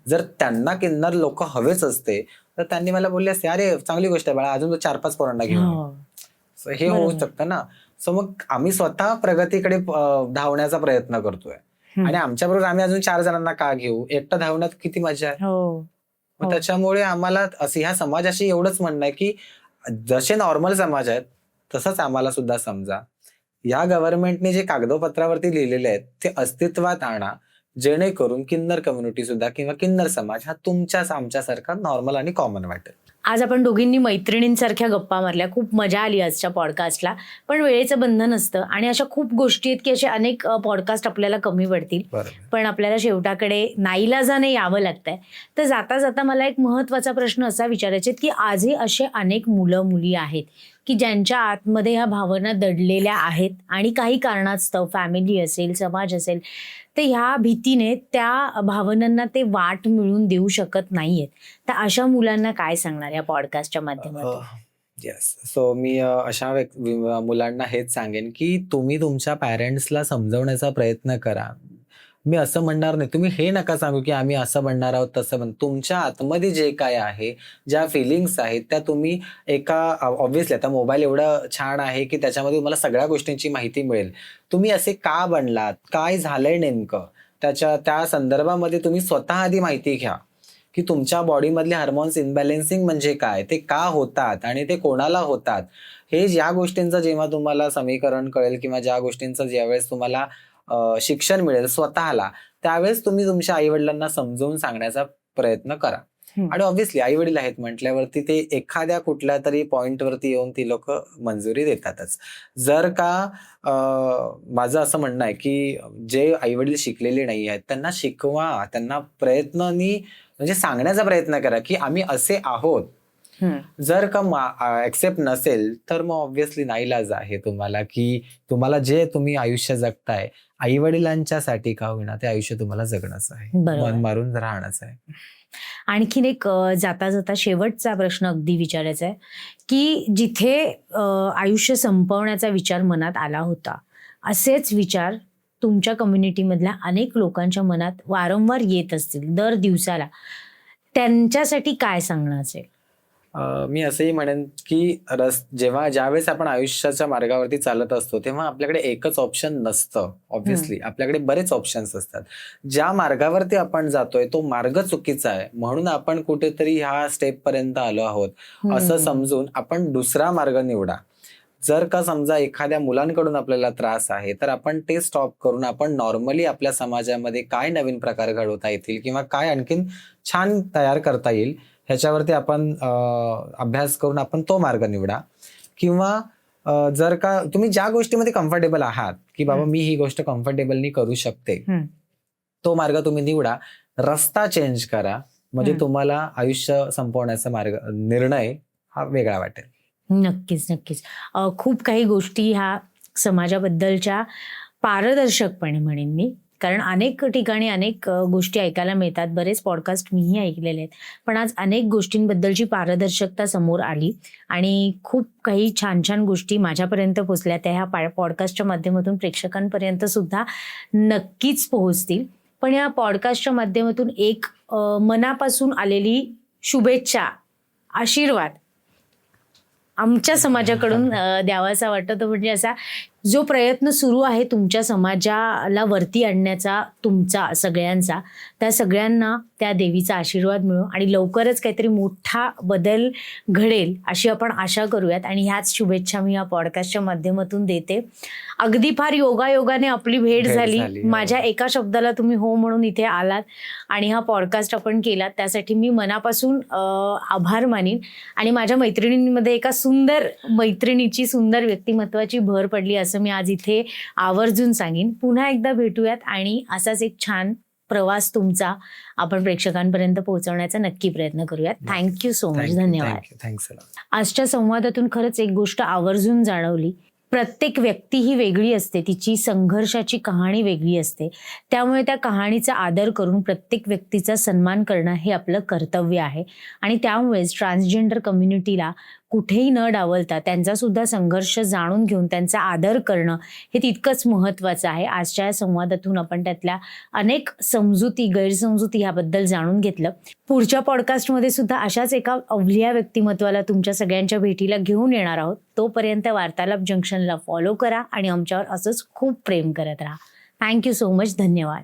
जर त्यांना किन्नर लोक हवेच असते तर त्यांनी मला बोलले असते, अरे चांगली गोष्ट आहे बाळा, अजून 4-5 पोरांना घेऊन. हे होऊ शकतं ना. सो मग आम्ही स्वतः प्रगतीकडे धावण्याचा प्रयत्न करतोय आणि आमच्या बरोबर आम्ही अजून 4 जणांना का घेऊ, एकटं धावण्यात किती मजा आहे. मग त्याच्यामुळे आम्हाला असं ह्या समाजाशी एवढंच म्हणणं आहे की जसे नॉर्मल समाज आहेत तसंच आम्हाला सुद्धा समजा. या गव्हर्नमेंटने जे कागदोपत्रावरती लिहिलेले आहेत ते अस्तित्वात आणा, जेणेकरून किन्नर कम्युनिटी सुद्धा किंवा किन्नर समाज हा तुमच्याच आमच्यासारखा नॉर्मल आणि कॉमन वाटेल. आज आपण दोघींनी मैत्रिणींसारख्या गप्पा मारल्या, खूप मजा आली आजच्या पॉडकास्टला. पण वेळेचं बंधन असतं आणि अशा खूप गोष्टी आहेत की असे अनेक पॉडकास्ट आपल्याला कमी पडतील, पण आपल्याला शेवटाकडे नाईलाजाने यावं लागतंय. तर जाता जाता मला एक महत्वाचा प्रश्न असा विचारायचे की आजही असे अनेक मुलं मुली आहेत की ज्यांच्या आतमध्ये ह्या भावना दडलेल्या आहेत आणि काही कारणास्तव, फॅमिली असेल, समाज असेल, ते ह्या भीतीने त्या भावनांना ते वाट मिळून देऊ शकत नाहीयेत. तर अशा मुलांना काय सांगणार या पॉडकास्टच्या माध्यमातून? येस, सो मी अशा मुलांना हेच सांगेन की तुम्ही तुमच्या पॅरेंट्सला समजवण्याचा प्रयत्न करा. मी असं म्हणणार नाही, तुम्ही हे नका सांगू की आम्ही असं म्हणणार आहोत तसं तुमच्या आतमध्ये जे काय आहे, ज्या फिलिंग्स आहेत त्या तुम्ही ऑब्व्हियसली आता मोबाईल एवढा छान आहे की त्याच्यामध्ये तुम्हाला सगळ्या गोष्टींची माहिती मिळेल. तुम्ही असे का बनलात, काय झालंय नेमकं, त्या संदर्भामध्ये तुम्ही स्वतः आधी माहिती घ्या की तुमच्या बॉडीमधले हार्मोन्स इनबॅलेन्सिंग म्हणजे काय, ते का होतात आणि ते कोणाला होतात. हे ज्या गोष्टींचं जेव्हा तुम्हाला समीकरण कळेल किंवा ज्या गोष्टींचं ज्यावेळेस तुम्हाला शिक्षण मिळेल स्वतःला, त्यावेळेस तुम्ही तुमच्या आई वडिलांना समजावून सांगण्याचा प्रयत्न करा. आणि ऑब्व्हियसली आई वडील आहेत म्हटल्यावरती ते एखाद्या कुठल्या तरी पॉइंटवरती येऊन ती लोक मंजुरी देतातच. जर का माझं असं म्हणणं आहे की जे आई वडील शिकलेले नाही आहेत त्यांना शिकवा, त्यांना प्रयत्नांनी म्हणजे सांगण्याचा प्रयत्न करा की आम्ही असे आहोत. जर का ऍक्सेप्ट नसेल तर मग ऑब्व्हियसली नाईलाज आहे तुम्हाला की तुम्हाला जे तुम्ही आयुष्य जगताय आई वडिलांच्यासाठी का होईना ते आयुष्य तुम्हाला जगणंच आहे, मन मारून राहणंच आहे. आणखीन एक जाता जाता शेवटचा प्रश्न अगदी विचारायचा आहे की जिथे आयुष्य संपवण्याचा विचार मनात आला होता, असेच विचार तुमच्या कम्युनिटीमधल्या अनेक लोकांच्या मनात वारंवार येत असतील दर दिवसाला, त्यांच्यासाठी काय सांगणं असेल? मी असंही म्हणेन की ज्यावेळेस आपण आयुष्याच्या मार्गावरती चालत असतो तेव्हा आपल्याकडे एकच ऑप्शन नसतं. ऑब्व्हियसली आपल्याकडे बरेच ऑप्शन्स असतात. ज्या मार्गावरती आपण जातोय तो मार्ग चुकीचा आहे म्हणून आपण कुठेतरी ह्या स्टेप पर्यंत आलो आहोत असं समजून आपण दुसरा मार्ग निवडा. जर का समजा एखाद्या मुलांकडून आपल्याला त्रास आहे तर आपण ते स्टॉप करून आपण नॉर्मली आपल्या समाजामध्ये काय नवीन प्रकार घडवता येतील किंवा काय आणखीन छान तयार करता येईल ह्याच्यावरती आपण अभ्यास करून आपण तो मार्ग निवडा. किंवा जर का तुम्ही ज्या गोष्टीमध्ये कम्फर्टेबल आहात की बाबा मी ही गोष्ट कम्फर्टेबलनी करू शकते, तो मार्ग तुम्ही निवडा. रस्ता चेंज करा, म्हणजे तुम्हाला आयुष्य संपवण्याचा निर्णय हा वेगळा वाटेल. नक्कीच नक्कीच. खूप काही गोष्टी ह्या समाजाबद्दलच्या पारदर्शकपणे म्हणेन मी, कारण अनेक ठिकाणी अनेक गोष्टी ऐकायला मिळतात. बरेच पॉडकास्ट मीही ऐकलेले आहेत, पण आज अनेक गोष्टींबद्दलची पारदर्शकता समोर आली आणि खूप काही छान छान गोष्टी माझ्यापर्यंत पोहोचल्या. त्या ह्या पॉडकास्टच्या माध्यमातून प्रेक्षकांपर्यंत सुद्धा नक्कीच पोहोचतील. पण या पॉडकास्टच्या माध्यमातून एक मनापासून आलेली शुभेच्छा, आशीर्वाद आमच्या समाजाकडून द्यावासा वाटतो. तो म्हणजे असा जो प्रयत्न सुरू आहे तुमच्या समाजाला वरती आणण्याचा, तुमचा सगळ्यांचा, त्या सगळ्यांना त्या देवीचा आशीर्वाद मिळो आणि लवकरच काहीतरी मोठा बदल घडेल अशी आपण आशा करूयात. आणि ह्याच शुभेच्छा मी या पॉडकास्टच्या माध्यमातून देते. अगदी फार योगायोगाने आपली भेट झाली. माझ्या एका शब्दाला तुम्ही हो म्हणून इथे आलात आणि हा पॉडकास्ट आपण केलात, त्यासाठी मी मनापासून आभार मानीन. आणि माझ्या मैत्रिणींमध्ये एका सुंदर मैत्रिणीची, सुंदर व्यक्तिमत्वाची भर पडली असं मी आज इथे आवर्जून सांगेन. पुन्हा एकदा भेटूयात आणि असाच एक छान प्रवास तुमचा आपण प्रेक्षकांपर्यंत पोहोचवण्याचा नक्की प्रयत्न करूयात. Thank you so much. धन्यवाद. थँक्स. आजच्या संवादातून खरंच एक गोष्ट आवर्जून जाणवली. प्रत्येक व्यक्ती ही वेगळी असते, तिची संघर्षाची कहाणी वेगळी असते. त्यामुळे त्या कहाणीचा आदर करून प्रत्येक व्यक्तीचा सन्मान करणं हे आपलं कर्तव्य आहे. आणि त्यामुळेच ट्रान्सजेंडर कम्युनिटीला कुठेही न डावलता त्यांचा सुद्धा संघर्ष जाणून घेऊन त्यांचा आदर करणं हे तितकंच महत्त्वाचं आहे. आजच्या या संवादातून आपण त्यातल्या अनेक समजुती, गैरसमजुती याबद्दल जाणून घेतलं. पुढच्या पॉडकास्टमध्ये सुद्धा अशाच एका अवलिया व्यक्तिमत्वाला तुमच्या सगळ्यांच्या भेटीला घेऊन येणार आहोत. तोपर्यंत वार्तालाप जंक्शनला फॉलो करा आणि आमच्यावर असंच खूप प्रेम करत राहा. Thank you so much. धन्यवाद.